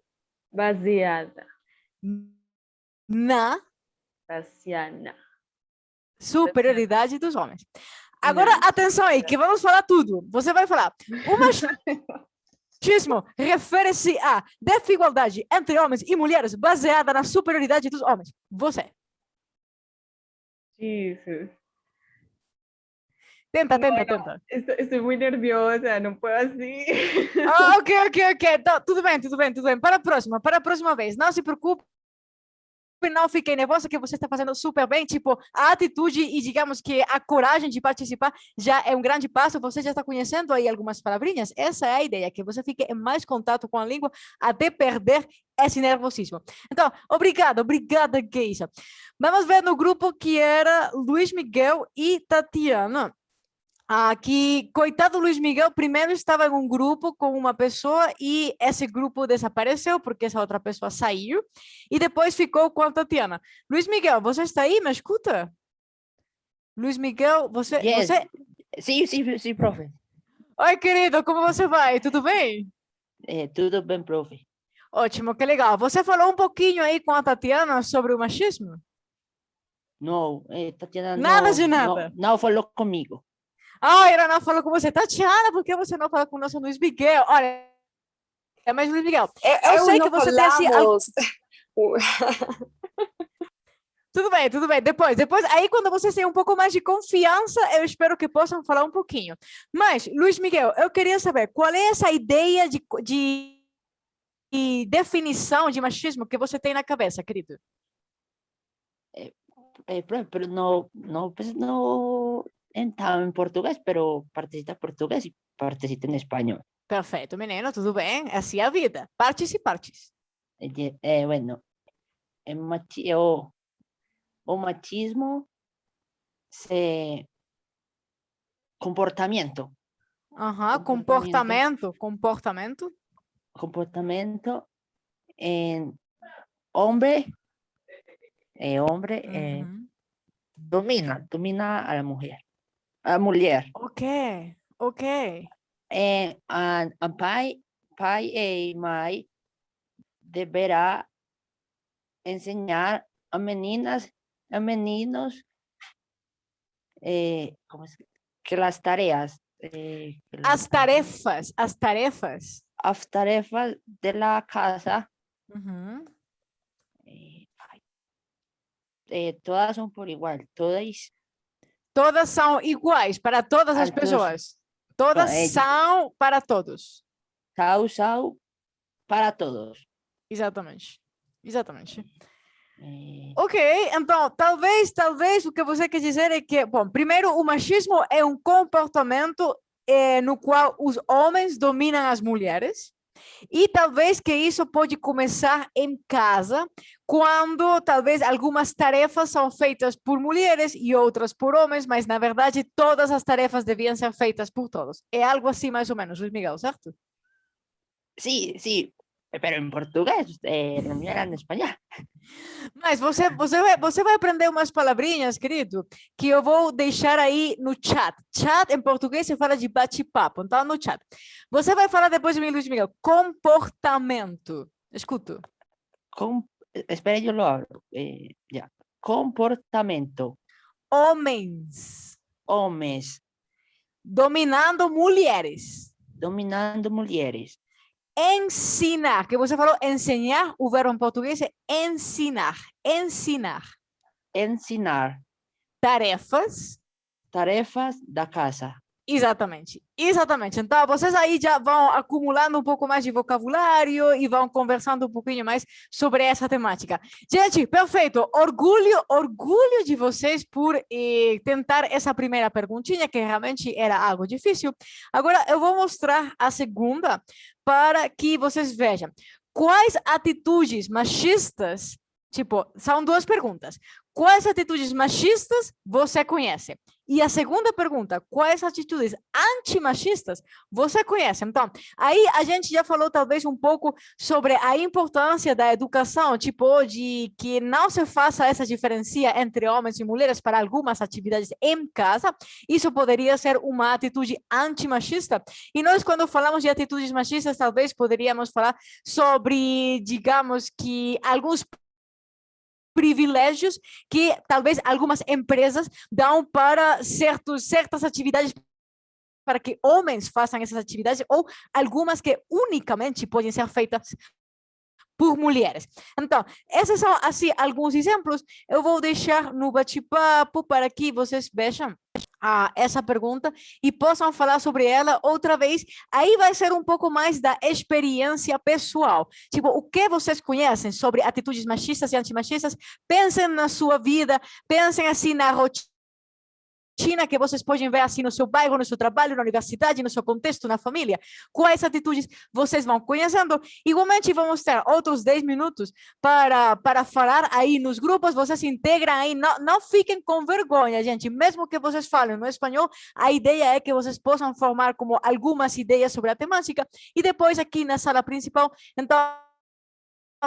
na superioridade dos homens. Agora, atenção aí, que vamos falar tudo. Você vai falar, o machismo refere-se à desigualdade entre homens e mulheres baseada na superioridade dos homens. Você. Jesus. Tenta. Estoy muy nerviosa, no puedo así. Ok. Então, tudo bem. Para a próxima vez. Não se preocupe. Não fiquem nervosa, que você está fazendo super bem. Tipo, a atitude e, digamos que a coragem de participar já é um grande passo. Você já está conhecendo aí algumas palavrinhas. Essa é a ideia, que você fique em mais contato com a língua até perder esse nervosismo. Então, obrigada, Geisa. Vamos ver no grupo que era Luiz Miguel e Tatiana. Que, coitado Luiz Miguel, primeiro estava em um grupo com uma pessoa e esse grupo desapareceu porque essa outra pessoa saiu e depois ficou com a Tatiana. Luiz Miguel, você está aí? Me escuta? Luiz Miguel, você... Yes. você... Sim, profe. Oi, querido, como você vai? Tudo bem? Tudo bem, profe. Ótimo, que legal. Você falou um pouquinho aí com a Tatiana sobre o machismo? Não, Tatiana Nada de nada. Não falou comigo. Ela não falou com você. Tatiana, por que você não falou com o nosso Luiz Miguel? Olha, mas Luiz Miguel, eu sei que você tem assim... Tudo bem. Depois, aí quando vocês têm um pouco mais de confiança, eu espero que possam falar um pouquinho. Mas, Luiz Miguel, eu queria saber, qual é essa ideia de definição de machismo que você tem na cabeça, querido? Pero no estaba en portugués, pero partecita en portugués y partecita en español. Perfeito, menino, tudo bem. Assim é a vida. Partes e partes. Bueno, o machismo se... Comportamiento. Comportamiento en hombre domina a la mujer. Ok. Pai e mãe deverá ensinar a meninas, a meninos que as tarefas de la casa todas são por igual, todas são iguais para todas as pessoas. Todas são para todos. São para todos. Exatamente. Ok, então, talvez o que você quer dizer é que, bom, primeiro, o machismo é um comportamento no qual os homens dominam as mulheres. E talvez que isso pode começar em casa, quando talvez algumas tarefas são feitas por mulheres e outras por homens, mas na verdade todas as tarefas deviam ser feitas por todos. É algo assim mais ou menos, Luiz Miguel, certo? Sí, pero en portugués, no me en español. Mas você vai aprender umas palavrinhas, querido, que eu vou deixar aí no chat. Chat em português se fala de bate-papo, então no chat. Você vai falar depois de mim, Luiz Miguel. Comportamento. Escuto. Espera, eu lo abro. Comportamento. Homens. Dominando mulheres. Ensinar, que você falou ensinar, o verbo em português é ensinar. Ensinar. Tarefas da casa. Exatamente, exatamente. Então, vocês aí já vão acumulando um pouco mais de vocabulário e vão conversando um pouquinho mais sobre essa temática. Gente, perfeito. Orgulho de vocês por tentar essa primeira perguntinha, que realmente era algo difícil. Agora, eu vou mostrar a segunda para que vocês vejam. Quais atitudes machistas, tipo, são duas perguntas. Quais atitudes machistas você conhece? E a segunda pergunta, quais atitudes antimachistas você conhece? Então, aí a gente já falou talvez um pouco sobre a importância da educação, tipo, de que não se faça essa diferença entre homens e mulheres para algumas atividades em casa. Isso poderia ser uma atitude antimachista. E nós, quando falamos de atitudes machistas, talvez poderíamos falar sobre, digamos que, alguns privilégios que talvez algumas empresas dão para certas atividades para que homens façam essas atividades ou algumas que unicamente podem ser feitas por mulheres. Então, esses são assim alguns exemplos. Eu vou deixar no bate-papo para que vocês vejam essa pergunta e possam falar sobre ela outra vez. Aí vai ser um pouco mais da experiência pessoal. Tipo, o que vocês conhecem sobre atitudes machistas e antimachistas? Pensem na sua vida, pensem assim na rotina que vocês podem ver assim no seu bairro, no seu trabalho, na universidade, no seu contexto, na família. Quais atitudes vocês vão conhecendo? Igualmente, vamos ter outros 10 minutos para falar aí nos grupos. Vocês se integram aí, não fiquem com vergonha, gente. Mesmo que vocês falem no espanhol, a ideia é que vocês possam formar como algumas ideias sobre a temática e depois aqui na sala principal, então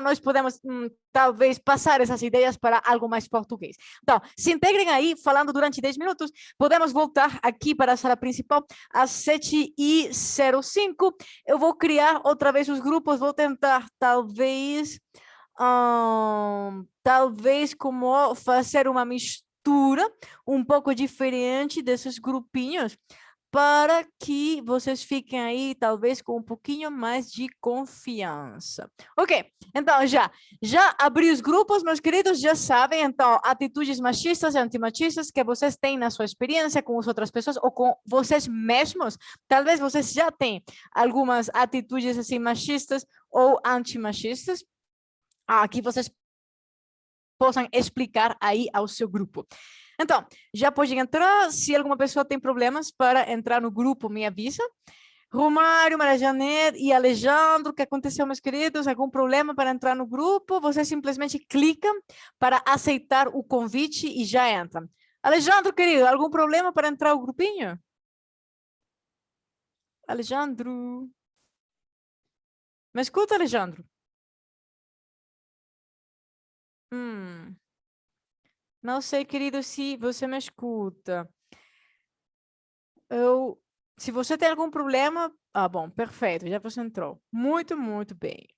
nós podemos talvez passar essas ideias para algo mais português. Então, se integrem aí, falando durante 10 minutos, podemos voltar aqui para a sala principal às 7h05. Eu vou criar outra vez os grupos, vou tentar talvez como fazer uma mistura um pouco diferente desses grupinhos, para que vocês fiquem aí, talvez, com um pouquinho mais de confiança. Ok, então já abri os grupos, meus queridos, já sabem, então, atitudes machistas e antimachistas que vocês têm na sua experiência com as outras pessoas ou com vocês mesmos. Talvez vocês já tenham algumas atitudes assim machistas ou antimachistas, que vocês possam explicar aí ao seu grupo. Então, já pode entrar. Se alguma pessoa tem problemas para entrar no grupo, me avisa. Romário, Maria Janete e Alejandro, o que aconteceu, meus queridos? Algum problema para entrar no grupo? Você simplesmente clica para aceitar o convite e já entra. Alejandro, querido, algum problema para entrar no grupinho? Alejandro. Me escuta, Alejandro? Não sei, querido, se você me escuta. Se você tem algum problema... bom, perfeito, já você entrou. Muito, muito bem.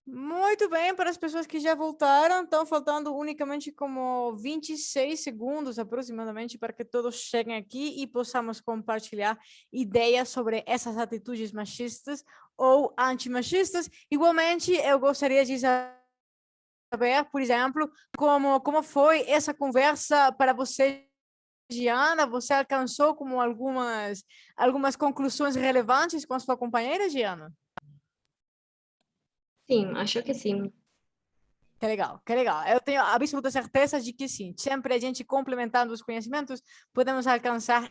Muito bem, para as pessoas que já voltaram, estão faltando unicamente como 26 segundos aproximadamente para que todos cheguem aqui e possamos compartilhar ideias sobre essas atitudes machistas ou antimachistas. Igualmente, eu gostaria de saber, por exemplo, como foi essa conversa para você, Giana. Você alcançou como algumas conclusões relevantes com a sua companheira, Giana? Sim, acho que sim. Que legal, que legal. Eu tenho absoluta certeza de que sim. Sempre a gente complementando os conhecimentos, podemos alcançar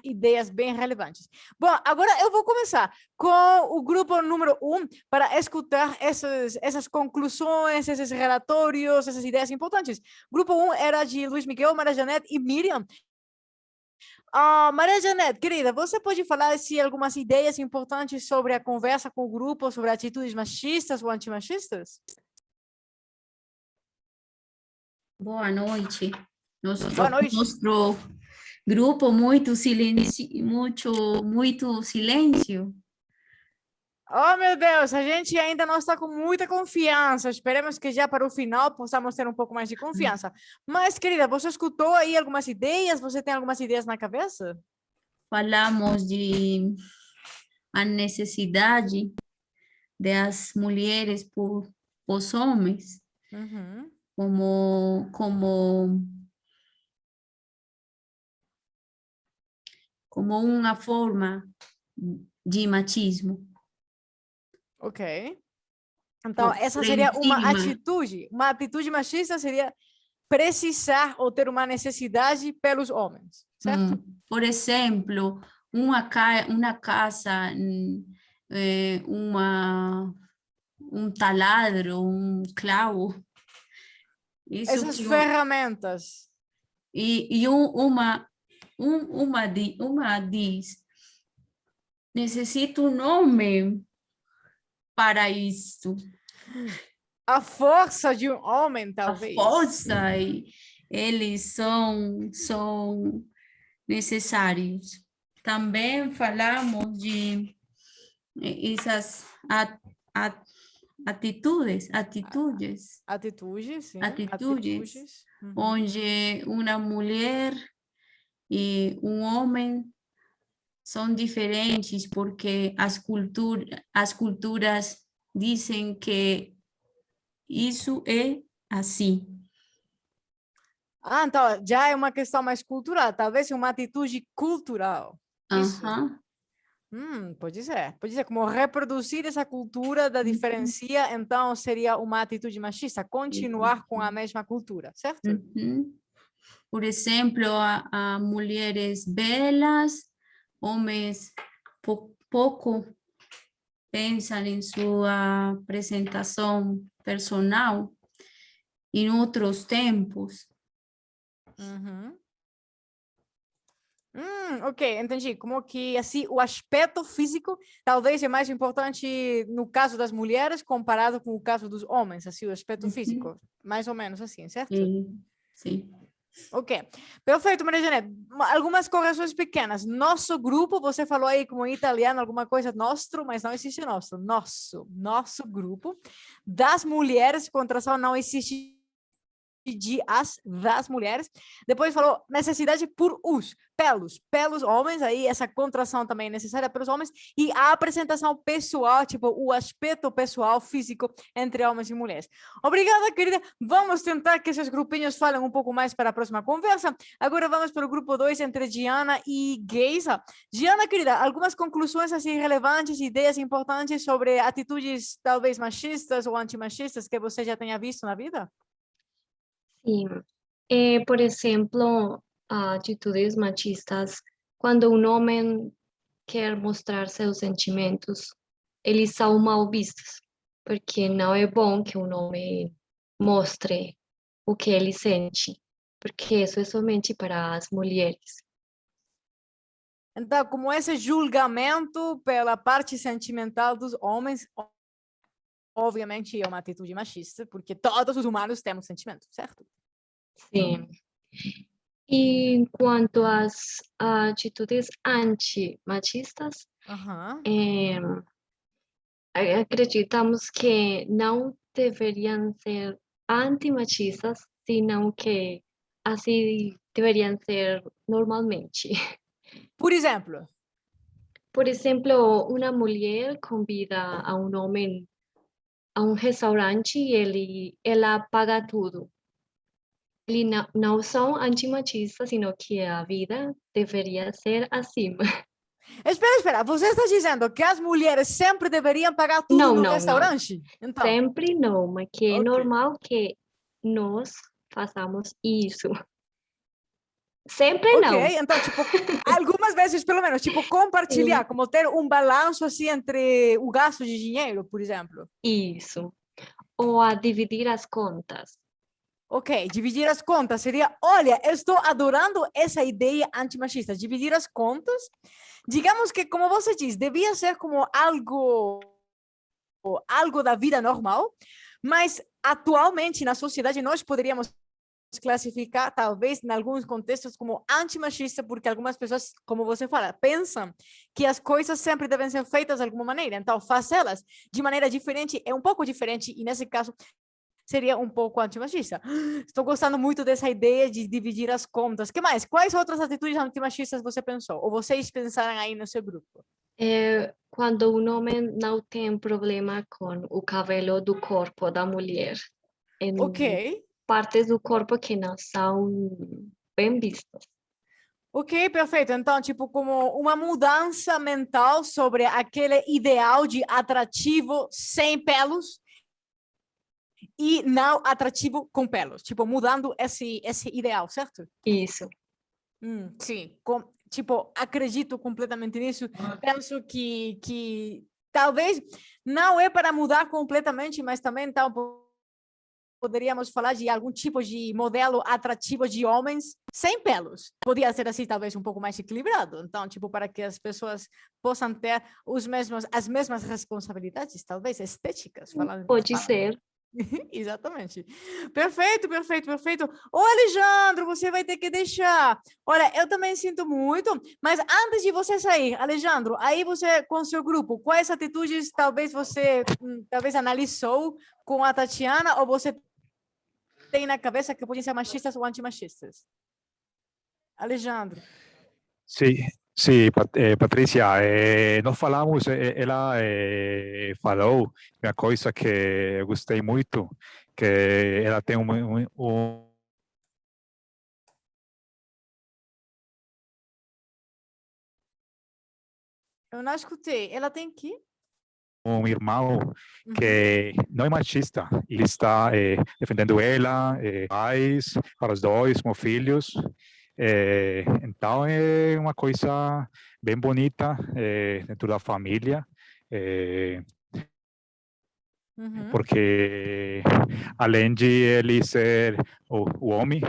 ideias bem relevantes. Bom, agora eu vou começar com o grupo número 1 para escutar essas conclusões, esses relatórios, essas ideias importantes. Grupo 1 era de Luiz Miguel, Maria Janete e Miriam. Maria Janete, querida, você pode falar se algumas ideias importantes sobre a conversa com o grupo, sobre atitudes machistas ou antimachistas? Boa noite. Boa noite. Nosso grupo muito silêncio. Oh, meu Deus, a gente ainda não está com muita confiança. Esperemos que já para o final possamos ter um pouco mais de confiança. Mas, querida, você escutou aí algumas ideias? Você tem algumas ideias na cabeça? Falamos de a necessidade das mulheres por os homens, Uhum. como uma forma de machismo. Ok. Então, essa Por seria uma encima. atitude. Uma atitude machista seria precisar ou ter uma necessidade pelos homens, certo? Por exemplo, uma casa, um taladro, um clavo. Isso Essas que ferramentas. uma diz, necessito um homem para isso. A força de um homem, talvez. A força, e eles são necessários. Também falamos de essas atitudes, sim. Uhum. Onde uma mulher e um homem são diferentes porque as culturas dizem que isso é assim. Então, já é uma questão mais cultural, talvez uma atitude cultural. Isso. Pode ser, como reproduzir essa cultura da diferença, então seria uma atitude machista, continuar com a mesma cultura, certo? Por exemplo, a mulheres belas, homens pouco pensam em sua apresentação personal em outros tempos. Ok, entendi. Como que assim o aspecto físico talvez é mais importante no caso das mulheres comparado com o caso dos homens, assim, o aspecto físico, mais ou menos assim, certo? Sim. Ok, perfeito, Maria Janete. Algumas correções pequenas. Nosso grupo, você falou aí como em italiano alguma coisa nostro, mas não existe nosso grupo das mulheres com tração não existe das mulheres. Depois falou necessidade por pelos homens, aí essa contração também é necessária pelos homens, e a apresentação pessoal, tipo o aspecto pessoal, físico, entre homens e mulheres. Obrigada, querida. Vamos tentar que esses grupinhos falem um pouco mais para a próxima conversa. Agora vamos para o grupo 2, entre Giana e Geisa. Giana, querida, algumas conclusões assim relevantes, ideias importantes sobre atitudes talvez machistas ou antimachistas que você já tenha visto na vida? Sim. Por exemplo, atitudes machistas, quando um homem quer mostrar seus sentimentos, eles são mal vistos, porque não é bom que um homem mostre o que ele sente, porque isso é somente para as mulheres. Então, como esse julgamento pela parte sentimental dos homens, obviamente é uma atitude machista, porque todos os humanos temos sentimentos, certo? Sim. E quanto às atitudes antimachistas, acreditamos que não deveriam ser antimachistas, senão que assim deveriam ser normalmente. Por exemplo, Por exemplo, uma mulher convida a um homem a um restaurante e ela paga tudo. Eles não são antimachistas, sino que a vida deveria ser assim. espera, você está dizendo que as mulheres sempre deveriam pagar tudo Não, no não, não. restaurante? Então, Sempre não, mas que é Ok. normal que nós façamos isso. Sempre ok, não. então, tipo, algumas vezes, pelo menos, tipo, compartilhar, como ter um balanço, assim, entre o gasto de dinheiro, por exemplo. Isso. Ou a dividir as contas. Ok, dividir as contas seria, olha, eu estou adorando essa ideia antimachista, dividir as contas. Digamos que, como você diz, devia ser como algo da vida normal, mas atualmente na sociedade nós poderíamos classificar, talvez, em alguns contextos, como antimachista, porque algumas pessoas, como você fala, pensam que as coisas sempre devem ser feitas de alguma maneira. Então, fazê-las de maneira diferente é um pouco diferente, e nesse caso, seria um pouco antimachista. Estou gostando muito dessa ideia de dividir as contas. Que mais? Quais outras atitudes antimachistas você pensou? Ou vocês pensaram aí no seu grupo? É quando um homem não tem problema com o cabelo do corpo da mulher. Em Ok. partes do corpo que não são bem vistas. Ok, perfeito. Então, tipo, como uma mudança mental sobre aquele ideal de atrativo sem pelos e não atrativo com pelos. Tipo, mudando esse ideal, certo? Isso. Sim. Tipo, acredito completamente nisso. Penso que talvez não é para mudar completamente, mas também poderíamos falar de algum tipo de modelo atrativo de homens sem pelos. Podia ser assim, talvez um pouco mais equilibrado. Então, tipo, para que as pessoas possam ter as mesmas responsabilidades, talvez estéticas, falando. Pode ser. Exatamente. Perfeito, perfeito, perfeito. Ô, Alejandro, você vai ter que deixar. Olha, eu também sinto muito, mas antes de você sair, Alejandro, aí você com seu grupo, quais atitudes talvez você talvez analisou com a Tatiana ou você tem na cabeça que podem ser machistas ou antimachistas? Alejandro. Sim, Patrícia, nós falamos, ela falou uma coisa que eu gostei muito, que ela tem Eu não escutei. Ela tem que? um irmão que não é machista, ele está defendendo ela, pais para os dois, como filhos. Então é uma coisa bem bonita dentro da família, porque além de ele ser o homem,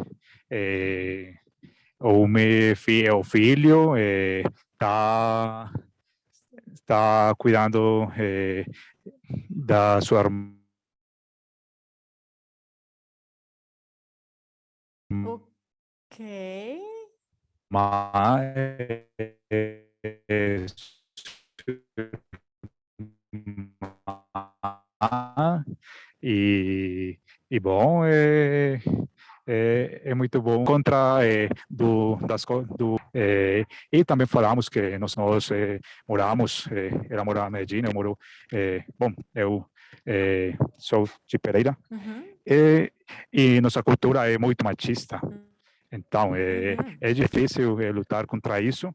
o filho está cuidando da sua irmã. Ok. E bom, é muito bom contra e também falamos que nós moramos, ela mora em Medellín, eu moro, bom, eu sou de Pereira, e nossa cultura é muito machista, então é difícil lutar contra isso.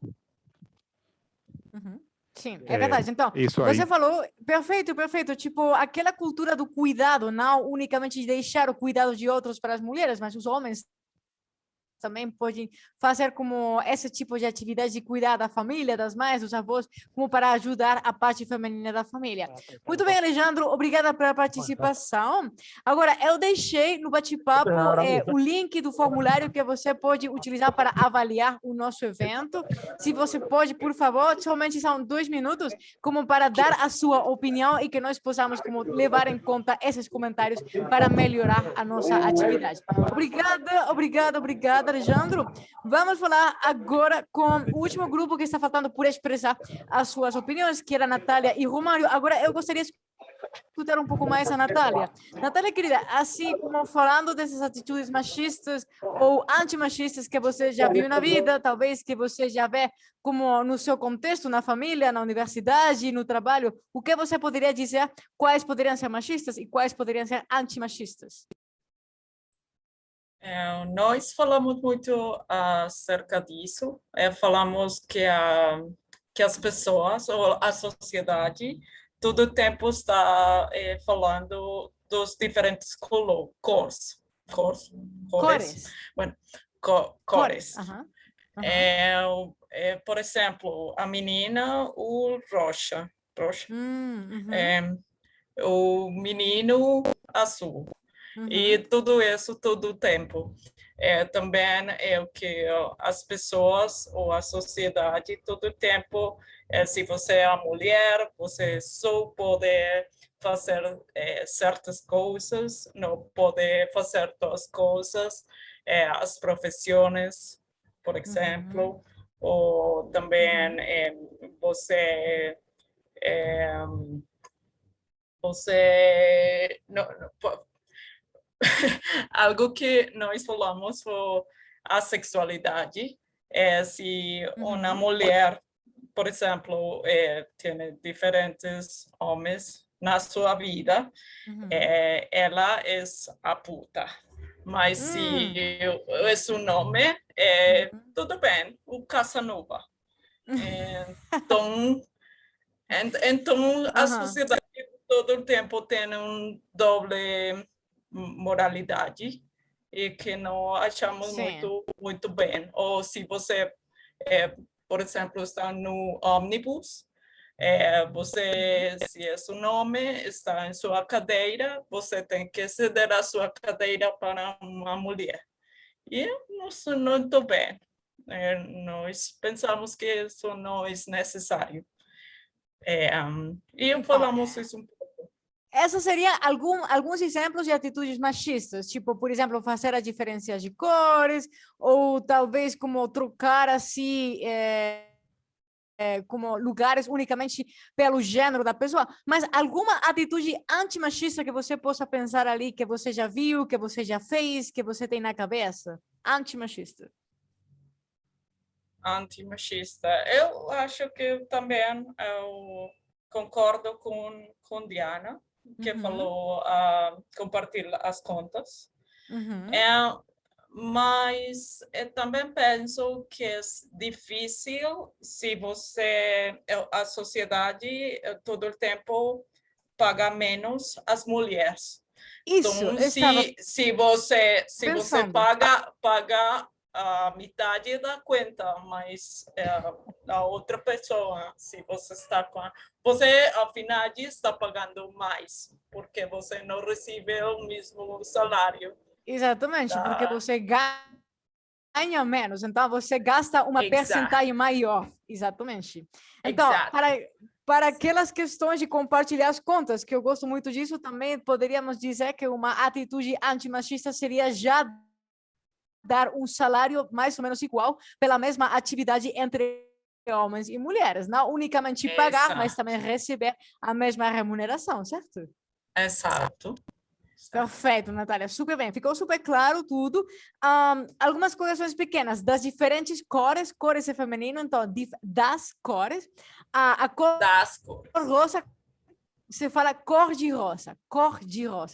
Sim, é verdade. Então, isso você aí. falou, perfeito, perfeito. Tipo, aquela cultura do cuidado, não unicamente de deixar o cuidado de outros para as mulheres, mas os homens também podem fazer como esse tipo de atividade de cuidar da família, das mães, dos avós, como para ajudar a parte feminina da família. Muito bem, Alejandro, obrigada pela participação. Agora, eu deixei no bate-papo o link do formulário que você pode utilizar para avaliar o nosso evento. Se você pode, por favor, somente são 2 minutos, como para dar a sua opinião e que nós possamos como levar em conta esses comentários para melhorar a nossa atividade. Obrigada, obrigada, obrigada. obrigada, Alejandro. Vamos falar agora com o último grupo que está faltando por expressar as suas opiniões, que era a Natália e o Romário. Agora, eu gostaria de escutar um pouco mais a Natália. Natália, querida, assim como falando dessas atitudes machistas ou antimachistas que você já viu na vida, talvez que você já vê como no seu contexto, na família, na universidade, no trabalho, o que você poderia dizer? Quais poderiam ser machistas e quais poderiam ser antimachistas? Nós falamos muito acerca disso. Falamos que as pessoas ou a sociedade todo o tempo está falando dos diferentes cores. Bueno, cores. Por exemplo, a menina, o roxa. O menino, azul. E tudo isso todo o tempo. Também é o que as pessoas ou a sociedade todo o tempo, se você é a mulher, você só pode fazer certas coisas, não pode fazer outras coisas, as profissões, por exemplo, ou também você não algo que nós falamos foi a sexualidade. Se uma mulher, por exemplo, tem diferentes homens na sua vida, ela é a puta. Mas se é seu nome, tudo bem, o Casanova. Então a sociedade todo o tempo tem doble moralidade e que não achamos muito bem. Ou se você, por exemplo, está no ônibus, você, se é seu nome, está em sua cadeira, você tem que ceder a sua cadeira para uma mulher. E não estou bem. Nós pensamos que isso não é necessário. E falamos isso um pouco. Esses seriam alguns exemplos de atitudes machistas, tipo, por exemplo, fazer a diferença de cores, ou talvez como trocar assim, como lugares unicamente pelo gênero da pessoa. Mas alguma atitude antimachista que você possa pensar ali, que você já viu, que você já fez, que você tem na cabeça? Antimachista. Antimachista. Eu acho que também eu concordo com Diana, que falou compartilhar as contas. Mas eu também penso que é difícil se a sociedade todo o tempo paga menos as mulheres. Isso, então, se você paga a metade da conta, mas a outra pessoa, se você está você, afinal, está pagando mais, porque você não recebe o mesmo salário. Exatamente, porque você ganha menos, então você gasta uma percentagem maior. Exatamente. Então, para aquelas questões de compartilhar as contas, que eu gosto muito disso, também poderíamos dizer que uma atitude antimachista seria já dar um salário mais ou menos igual pela mesma atividade entre homens e mulheres, não unicamente pagar, mas também receber a mesma remuneração, certo? Exato. Perfeito, Natália, super bem, ficou super claro tudo. Algumas correções pequenas das diferentes cores é feminino, então das cores. A cor rosa, você fala cor de rosa,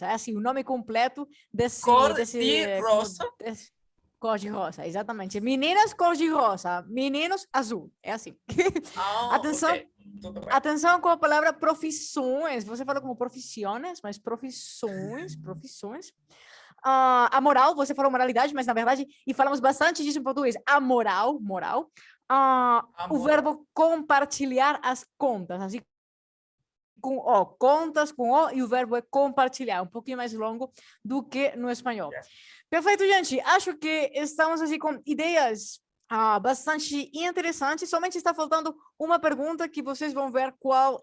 é assim o nome completo desse... Cor de rosa? Cor de rosa, exatamente. Meninas, cor de rosa. Meninos, azul. É assim. Atenção, atenção com a palavra profissões. Você fala como profissões, mas profissões. A moral, você falou moralidade, mas na verdade, e falamos bastante disso em português, a moral. O verbo compartilhar as contas, assim, com O, contas com O, e o verbo é compartilhar, um pouquinho mais longo do que no espanhol. Perfeito, gente. Acho que estamos assim com ideias bastante interessantes. Somente está faltando uma pergunta que vocês vão ver qual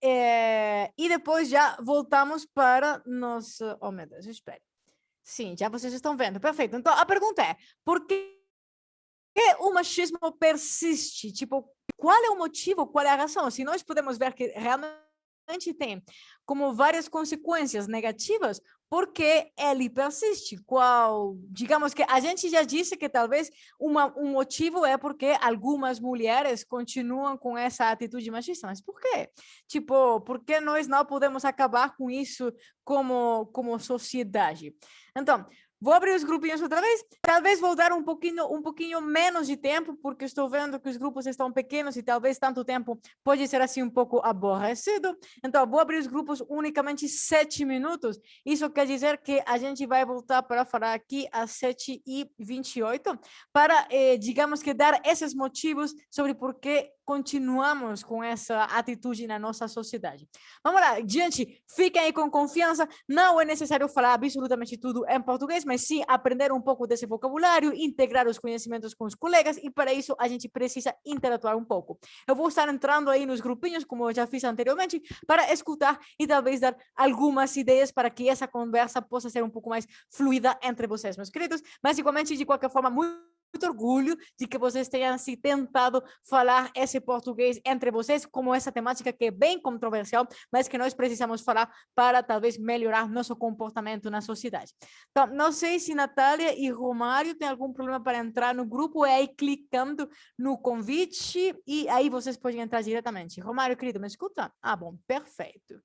é. E depois já voltamos para nosso... Oh, meu Deus, espere. Sim, já vocês estão vendo. Perfeito. Então, a pergunta é, por que o machismo persiste? Tipo, qual é o motivo, qual é a razão? Se nós podemos ver que realmente tem como várias consequências negativas, por que ele persiste? Qual, digamos que a gente já disse que talvez um motivo é porque algumas mulheres continuam com essa atitude machista, mas por quê? Tipo, por que nós não podemos acabar com isso como sociedade? Então, vou abrir os grupinhos outra vez. Talvez vou dar um pouquinho menos de tempo, porque estou vendo que os grupos estão pequenos e talvez tanto tempo pode ser assim um pouco aborrecido. Então, vou abrir os grupos unicamente 7 minutos. Isso quer dizer que a gente vai voltar para falar aqui às 7h28 para, digamos que, dar esses motivos sobre por que continuamos com essa atitude na nossa sociedade. Vamos lá, gente, fiquem aí com confiança. Não é necessário falar absolutamente tudo em português, mas sim aprender um pouco desse vocabulário, integrar os conhecimentos com os colegas, e para isso a gente precisa interatuar um pouco. Eu vou estar entrando aí nos grupinhos, como eu já fiz anteriormente, para escutar e talvez dar algumas ideias para que essa conversa possa ser um pouco mais fluida entre vocês, meus queridos, mas igualmente, de qualquer forma, muito orgulho de que vocês tenham se tentado falar esse português entre vocês, como essa temática que é bem controversial, mas que nós precisamos falar para talvez melhorar nosso comportamento na sociedade. Então, não sei se Natália e Romário têm algum problema para entrar no grupo, é aí clicando no convite e aí vocês podem entrar diretamente. Romário, querido, me escuta? Ah, bom, perfeito.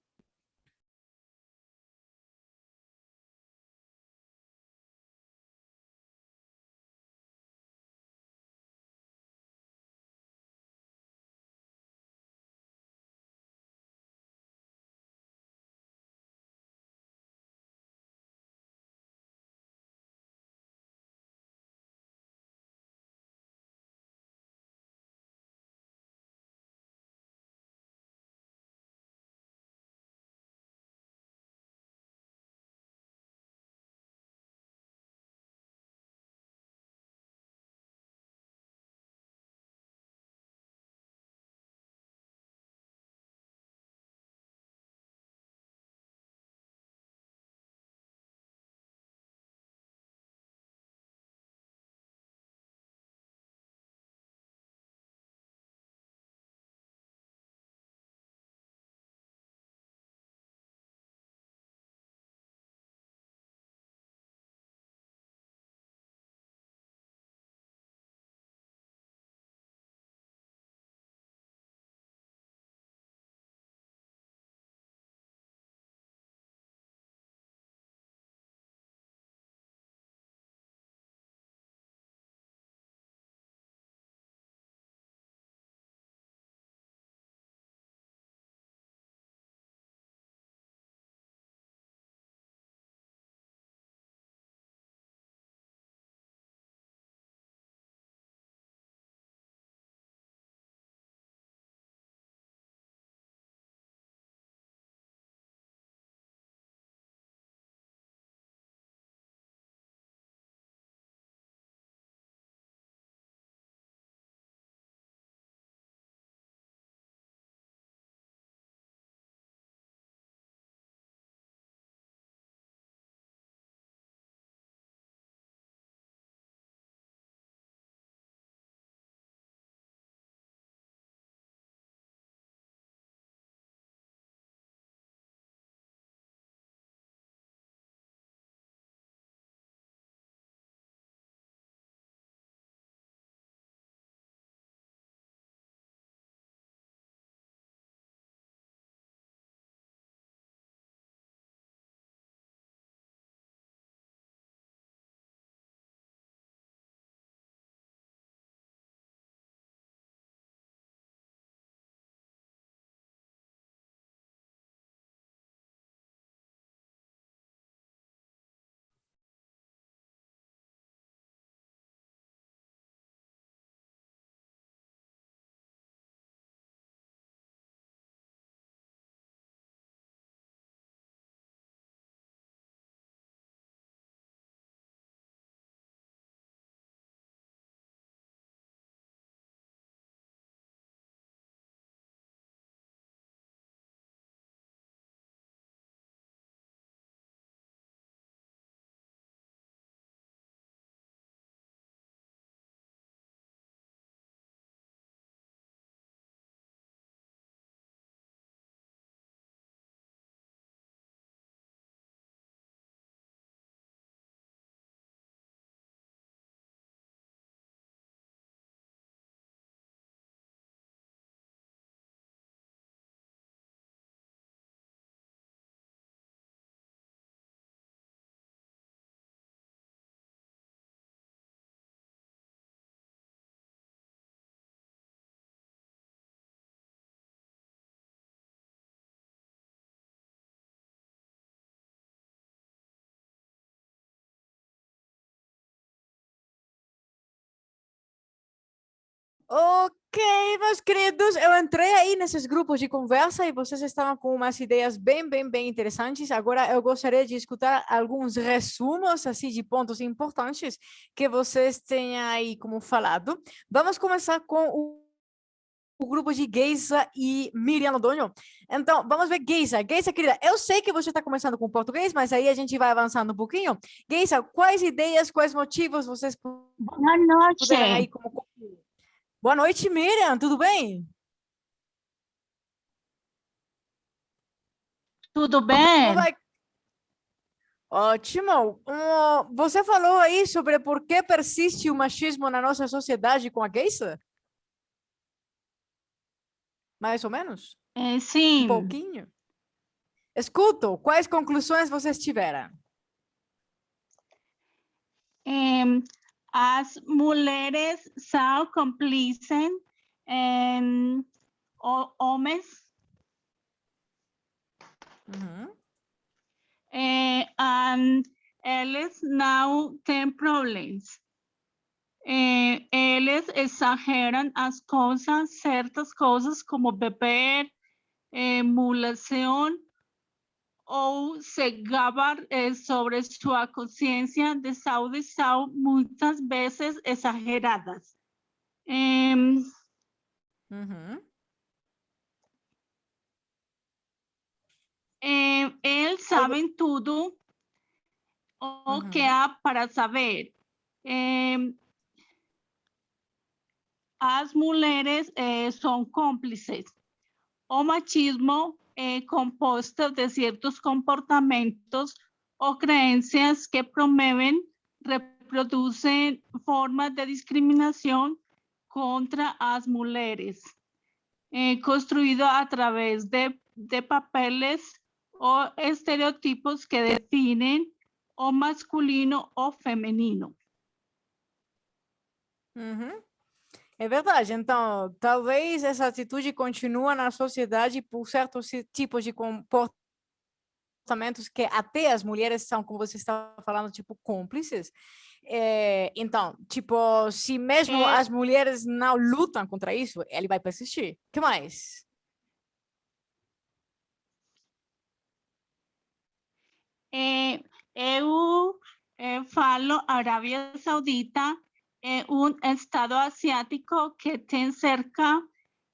Ok, meus queridos, eu entrei aí nesses grupos de conversa e vocês estavam com umas ideias bem interessantes. Agora eu gostaria de escutar alguns resumos assim de pontos importantes que vocês tenham aí como falado. Vamos começar com o grupo de Geisa e Miriam Lodonho. Então, vamos ver, Geisa. Geisa, querida, eu sei que você está começando com português, mas aí a gente vai avançando um pouquinho. Geisa, quais ideias, quais motivos vocês Boa puderam aí noite. como... Boa noite, Miriam, tudo bem? Tudo Como bem? vai? Ótimo. Você falou aí sobre por que persiste o machismo na nossa sociedade com a Geisa? Mais ou menos? Um Sim. pouquinho? Escuto, quais conclusões vocês tiveram? As mulheres são cúmplices em homens. Eles não têm problemas. Eles exageram as coisas, certas coisas como beber, mulação, ou se gabar sobre sua consciência de saúde são muitas vezes exageradas. Eles sabem tudo o que há para saber. As mulheres são cúmplices. O machismo é composto de certos comportamentos ou crenças que promovem, reproduzem formas de discriminação contra as mulheres, construído a través de papeles ou estereotipos que definem o masculino ou feminino. É verdade. Então, talvez essa atitude continue na sociedade por certos tipos de comportamentos que até as mulheres são, como você estava falando, tipo, cúmplices. Então, tipo, se mesmo as mulheres não lutam contra isso, ele vai persistir. O que mais? Eu falo Arábia Saudita, um estado asiático que tem cerca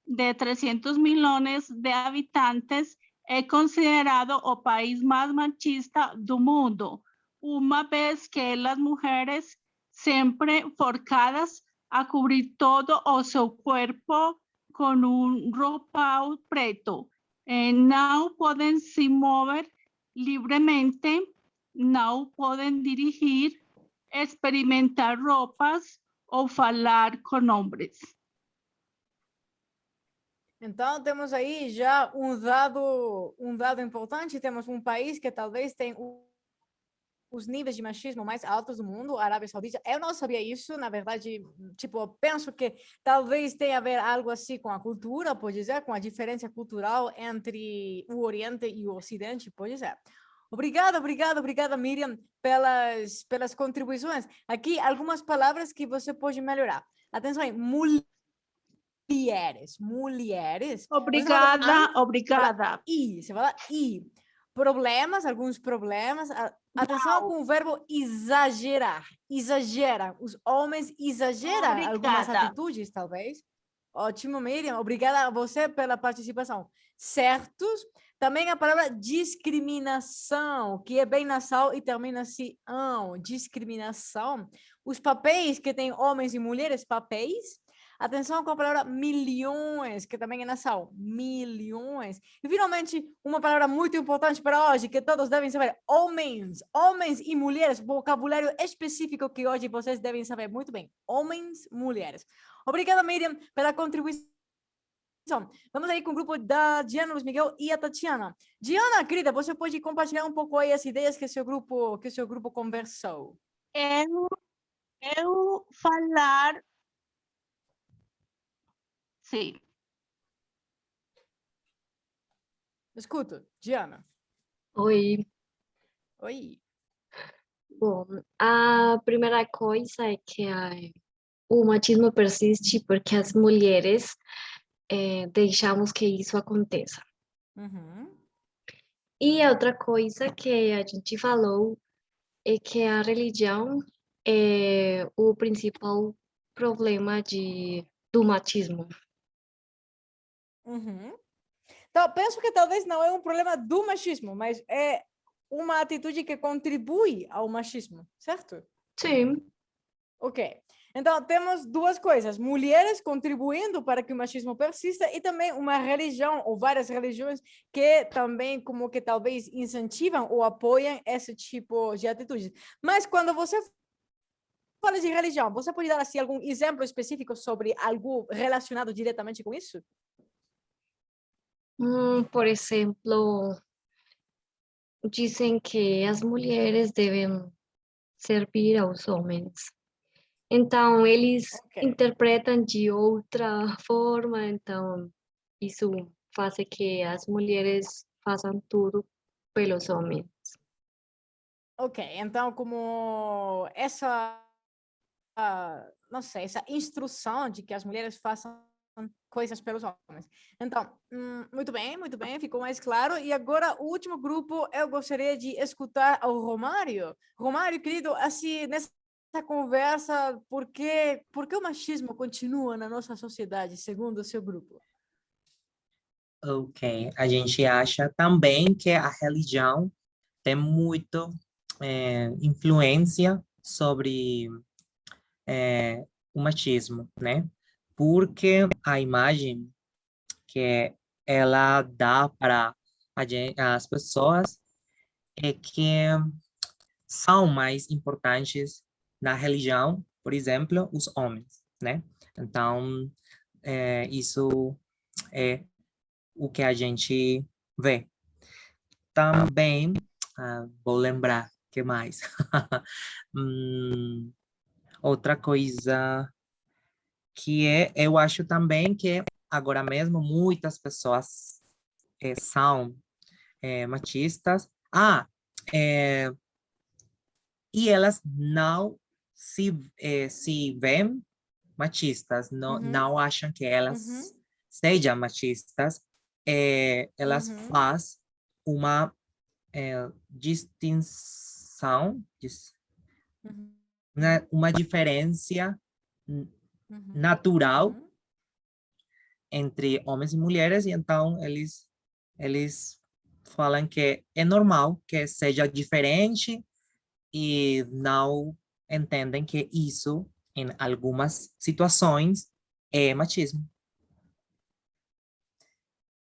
de 300 milhões de habitantes, é considerado o país mais machista do mundo, uma vez que as mulheres sempre forçadas a cobrir todo o seu corpo com roupão preto. Não podem se mover livremente, não podem dirigir, experimentar roupas ou falar com homens. Então, temos aí já um dado importante. Temos um país que talvez tenha os níveis de machismo mais altos do mundo, a Arábia Saudita. Eu não sabia isso, na verdade, tipo, penso que talvez tenha a ver algo assim com a cultura, pode ser, com a diferença cultural entre o Oriente e o Ocidente, pode ser. Obrigada, Miriam, pelas contribuições. Aqui, algumas palavras que você pode melhorar. Atenção aí, mulheres. Obrigada. Você fala i. Problemas, alguns problemas. Atenção com o verbo exagerar. Exageram. Os homens exageram algumas atitudes, talvez. Ótimo, Miriam. Obrigada a você pela participação. Certos. Também a palavra discriminação, que é bem nasal e termina-se ão. Discriminação. Os papéis que tem homens e mulheres, papéis. Atenção com a palavra milhões, que também é nasal. Milhões. E, finalmente, uma palavra muito importante para hoje, que todos devem saber. Homens. Homens e mulheres. Vocabulário específico que hoje vocês devem saber muito bem. Homens, mulheres. Obrigada, Miriam, pela contribuição. Vamos aí com o grupo da Diana, Luiz Miguel e a Tatiana. Diana, querida, você pode compartilhar um pouco aí as ideias que seu grupo conversou? Eu falar... Sim. Escuto, Diana. Oi. Oi. Bom, a primeira coisa é que o machismo persiste porque as mulheres deixamos que isso aconteça. E a outra coisa que a gente falou é que a religião é o principal problema do machismo. Então, penso que talvez não é um problema do machismo, mas é uma atitude que contribui ao machismo, certo? Sim. Ok. Então, temos duas coisas. Mulheres contribuindo para que o machismo persista e também uma religião ou várias religiões que também como que talvez incentivam ou apoiam esse tipo de atitudes. Mas quando você fala de religião, você pode dar assim, algum exemplo específico sobre algo relacionado diretamente com isso? Por exemplo, dizem que as mulheres devem servir aos homens. Então, eles interpretam de outra forma, então isso faz que as mulheres façam tudo pelos homens. Ok, então como essa, não sei, essa instrução de que as mulheres façam coisas pelos homens. Então, muito bem, ficou mais claro. E agora, o último grupo, eu gostaria de escutar ao Romário. Romário, querido, assim, nessa conversa, por que o machismo continua na nossa sociedade, segundo o seu grupo? Ok, a gente acha também que a religião tem muito influência sobre o machismo, né? Porque a imagem que ela dá para as pessoas é que são mais importantes na religião, por exemplo, os homens, né? Então, isso é o que a gente vê. Também, vou lembrar, que mais? Outra coisa que eu acho também que agora mesmo muitas pessoas são machistas. E elas não se veem machistas, não acham que elas sejam machistas. Elas fazem uma distinção, uma diferença natural entre homens e mulheres, e então eles falam que é normal que seja diferente e não entendem que isso, em algumas situações, é machismo.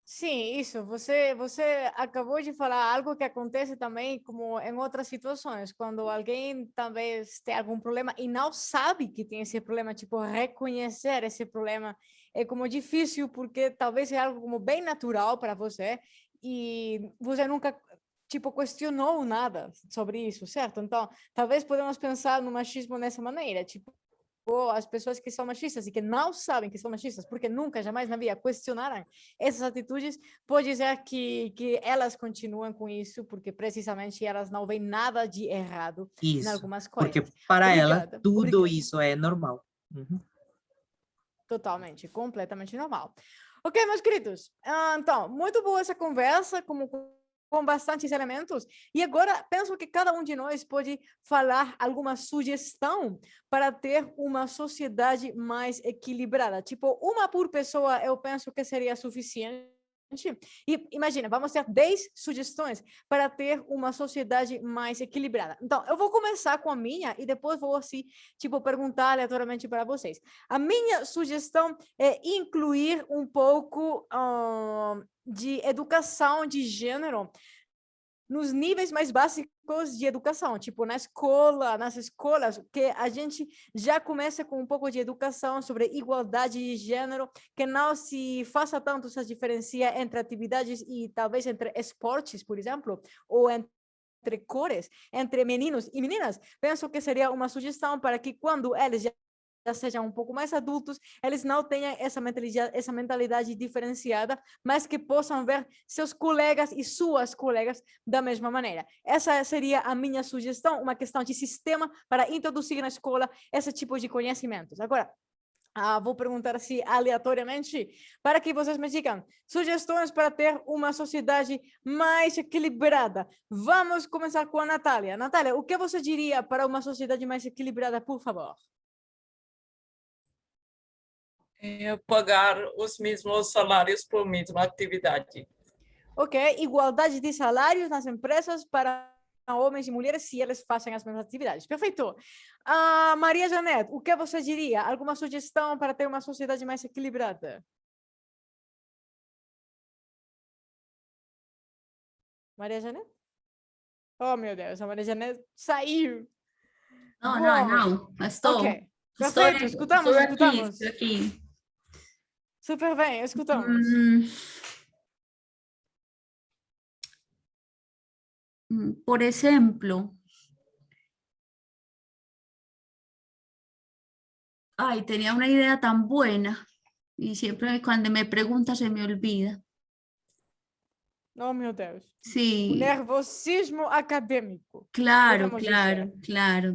Sim, isso. Você acabou de falar algo que acontece também como em outras situações, quando alguém talvez tem algum problema e não sabe que tem esse problema, tipo, reconhecer esse problema é como difícil, porque talvez é algo como bem natural para você e você nunca, tipo, questionou nada sobre isso, certo? Então, talvez podemos pensar no machismo dessa maneira, tipo, as pessoas que são machistas e que não sabem que são machistas, porque nunca, jamais na vida questionaram essas atitudes, pode dizer que elas continuam com isso, porque precisamente elas não veem nada de errado em algumas coisas. Porque para ela tudo obrigada. isso é normal. Totalmente, completamente normal. Ok, meus queridos, então, muito boa essa conversa, com bastantes elementos, e agora penso que cada um de nós pode falar alguma sugestão para ter uma sociedade mais equilibrada. Tipo, uma por pessoa, eu penso que seria suficiente. E imagina, vamos ter 10 sugestões para ter uma sociedade mais equilibrada. Então, eu vou começar com a minha e depois vou, assim, tipo, perguntar aleatoriamente para vocês. A minha sugestão é incluir um pouco de educação de gênero nos níveis mais básicos de educação, tipo nas escolas, que a gente já começa com um pouco de educação sobre igualdade de gênero, que não se faça tanto essa diferença entre atividades e talvez entre esportes, por exemplo, ou entre cores, entre meninos e meninas. Penso que seria uma sugestão para que quando eles já sejam um pouco mais adultos, eles não tenham essa mentalidade diferenciada, mas que possam ver seus colegas e suas colegas da mesma maneira. Essa seria a minha sugestão, uma questão de sistema para introduzir na escola esse tipo de conhecimentos. Agora, vou perguntar assim aleatoriamente para que vocês me digam sugestões para ter uma sociedade mais equilibrada. Vamos começar com a Natália. Natália, o que você diria para uma sociedade mais equilibrada, por favor? Pagar os mesmos salários por mesma atividade. Ok, igualdade de salários nas empresas para homens e mulheres se eles fazem as mesmas atividades. Perfeito. Maria Janete, o que você diria? Alguma sugestão para ter uma sociedade mais equilibrada? Maria Janete? Oh, meu Deus, a Maria Janete saiu. Não, estou. Ok, perfeito, escutamos. Estou aqui. Super bem, escutamos. Por ejemplo, tenía una idea tan buena y siempre cuando me pregunta se me olvida. Oh, meu Deus. Sí. O nervosismo acadêmico. Claro,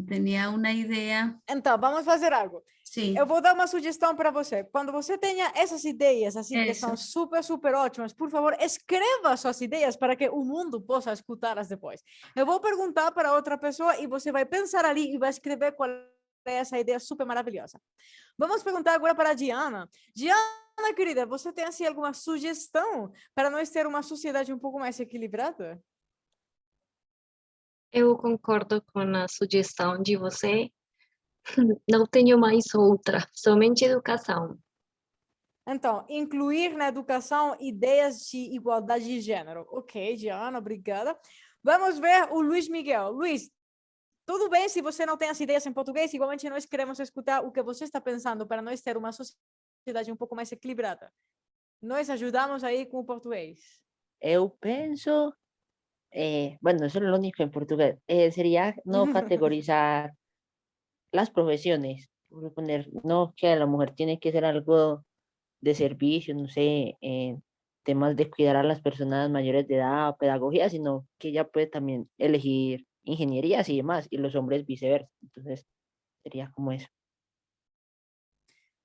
tenía una idea. Então, vamos fazer algo. Sim. Eu vou dar uma sugestão para você. Quando você tenha essas ideias, assim, que são super, super ótimas, por favor, escreva suas ideias para que o mundo possa escutá-las depois. Eu vou perguntar para outra pessoa e você vai pensar ali e vai escrever qual é essa ideia super maravilhosa. Vamos perguntar agora para a Diana. Diana, querida, você tem, assim, alguma sugestão para nós ter uma sociedade um pouco mais equilibrada? Eu concordo com a sugestão de você. Não tenho mais outra, somente educação. Então, incluir na educação ideias de igualdade de gênero. Ok, Diana, obrigada. Vamos ver o Luiz Miguel. Luiz, tudo bem se você não tem as ideias em português? Igualmente nós queremos escutar o que você está pensando para nós ter uma sociedade um pouco mais equilibrada. Nós ajudamos aí com o português. Eu penso, bueno, eso es lo único en portugués, sería no categorizar las profesiones, poner, no que la mujer tiene que hacer algo de servicio, no sé, temas de cuidar a las personas mayores de edad o pedagogía, sino que ella puede también elegir ingenierías y demás, y los hombres viceversa. Entonces, sería como eso.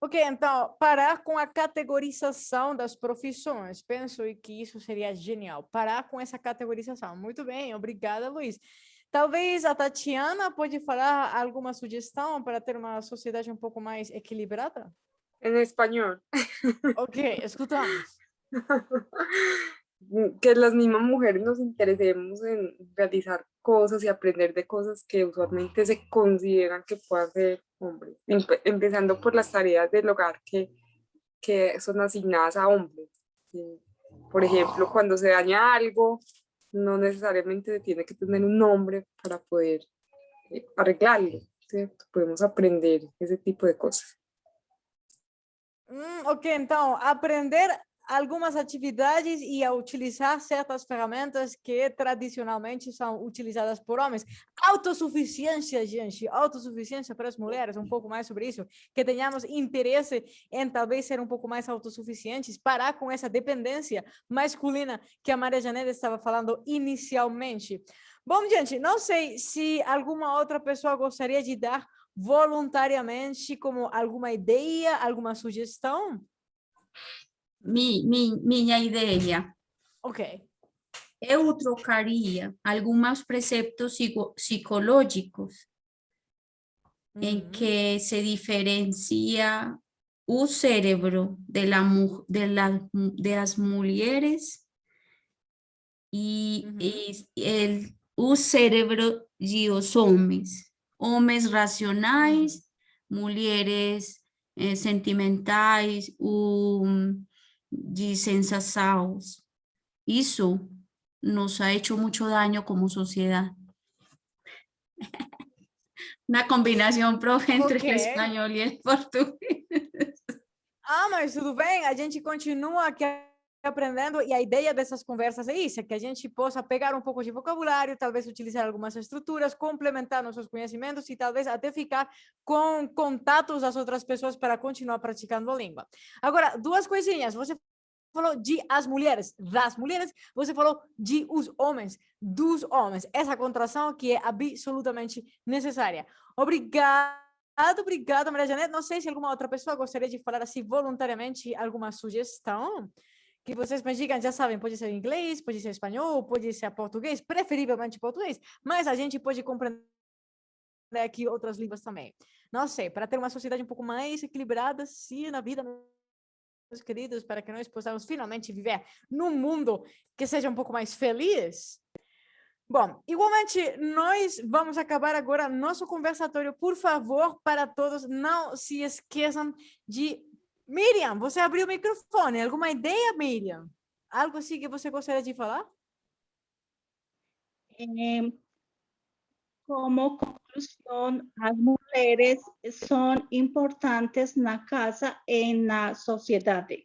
Ok, então, parar com a categorização das profissões. Penso que isso seria genial. Parar com essa categorização. Muito bem, obrigada, Luiz. Talvez a Tatiana pode falar alguma sugestão para ter uma sociedade um pouco mais equilibrada? En español. Ok, escutamos. Que las mismas mujeres nos interesemos en realizar cosas y aprender de cosas que usualmente se consideran que puedan hacer hombres, empezando por las tareas del hogar que son asignadas a hombres. Por ejemplo, cuando se daña algo, no necesariamente se tiene que tener un nombre para poder arreglarlo, ¿cierto? Podemos aprender ese tipo de cosas. Ok, então, aprender algumas atividades e a utilizar certas ferramentas que tradicionalmente são utilizadas por homens. Autossuficiência, gente, autossuficiência para as mulheres, um pouco mais sobre isso, que tenhamos interesse em talvez ser um pouco mais autossuficientes, parar com essa dependência masculina que a Maria Janete estava falando inicialmente. Bom, gente, não sei se alguma outra pessoa gostaria de dar voluntariamente como alguma ideia, alguma sugestão? Minha ideia. Ok. Eu trocaria alguns preceptos psicológicos em que se diferencia o cérebro de las mulheres e o cérebro de os homens. Homens racionais, mulheres sentimentais, de sensações. Isso nos ha hecho mucho daño como sociedad. Una combinación entre el español y el portugués. Mas tudo bem, a gente continua que aprendendo, e a ideia dessas conversas é isso, é que a gente possa pegar um pouco de vocabulário, talvez utilizar algumas estruturas, complementar nossos conhecimentos e talvez até ficar com contatos das outras pessoas para continuar praticando a língua. Agora, duas coisinhas, você falou de as mulheres, das mulheres, você falou de os homens, dos homens, essa contração que é absolutamente necessária. Obrigada, Maria Janete. Não sei se alguma outra pessoa gostaria de falar assim voluntariamente alguma sugestão que vocês me digam, já sabem, pode ser inglês, pode ser espanhol, pode ser português, preferivelmente português, mas a gente pode compreender aqui outras línguas também. Não sei, para ter uma sociedade um pouco mais equilibrada, sim, na vida, meus queridos, para que nós possamos finalmente viver num mundo que seja um pouco mais feliz. Bom, igualmente, nós vamos acabar agora nosso conversatório. Por favor, para todos, não se esqueçam de... Miriam, você abriu o microfone. Alguma ideia, Miriam? Algo assim que você gostaria de falar? Como conclusión, as mulheres são importantes na casa e na sociedade.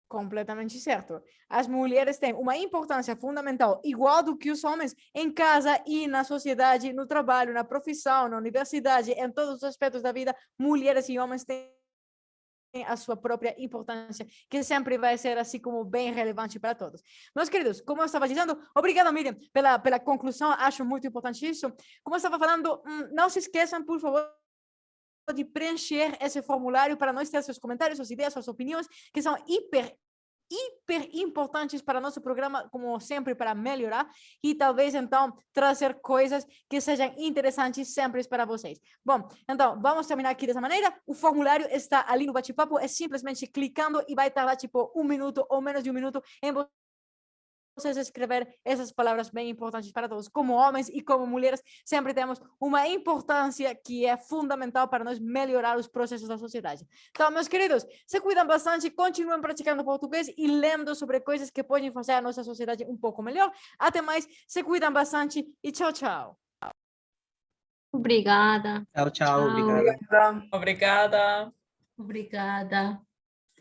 Completamente certo. As mulheres têm uma importância fundamental, igual do que os homens, em casa e na sociedade, no trabalho, na profissão, na universidade, em todos os aspectos da vida. Mulheres e homens têm a sua própria importância, que sempre vai ser assim como bem relevante para todos. Meus queridos, como eu estava dizendo, obrigada, Miriam, pela conclusão, acho muito importante isso. Como eu estava falando, não se esqueçam, por favor, de preencher esse formulário para nós ter seus comentários, suas ideias, suas opiniões, que são hiper importantes para nosso programa, como sempre, para melhorar e talvez, então, trazer coisas que sejam interessantes sempre para vocês. Bom, então, vamos terminar aqui dessa maneira. O formulário está ali no bate-papo, é simplesmente clicando e vai tardar, tipo, 1 minuto ou menos de 1 minuto em vocês escrever essas palavras bem importantes para todos. Como homens e como mulheres, sempre temos uma importância que é fundamental para nós melhorar os processos da sociedade. Então, meus queridos, se cuidam bastante, continuem praticando português e lendo sobre coisas que podem fazer a nossa sociedade um pouco melhor. Até mais, se cuidam bastante e tchau, tchau. Obrigada. Tchau, tchau. Obrigada. Obrigada. Obrigada.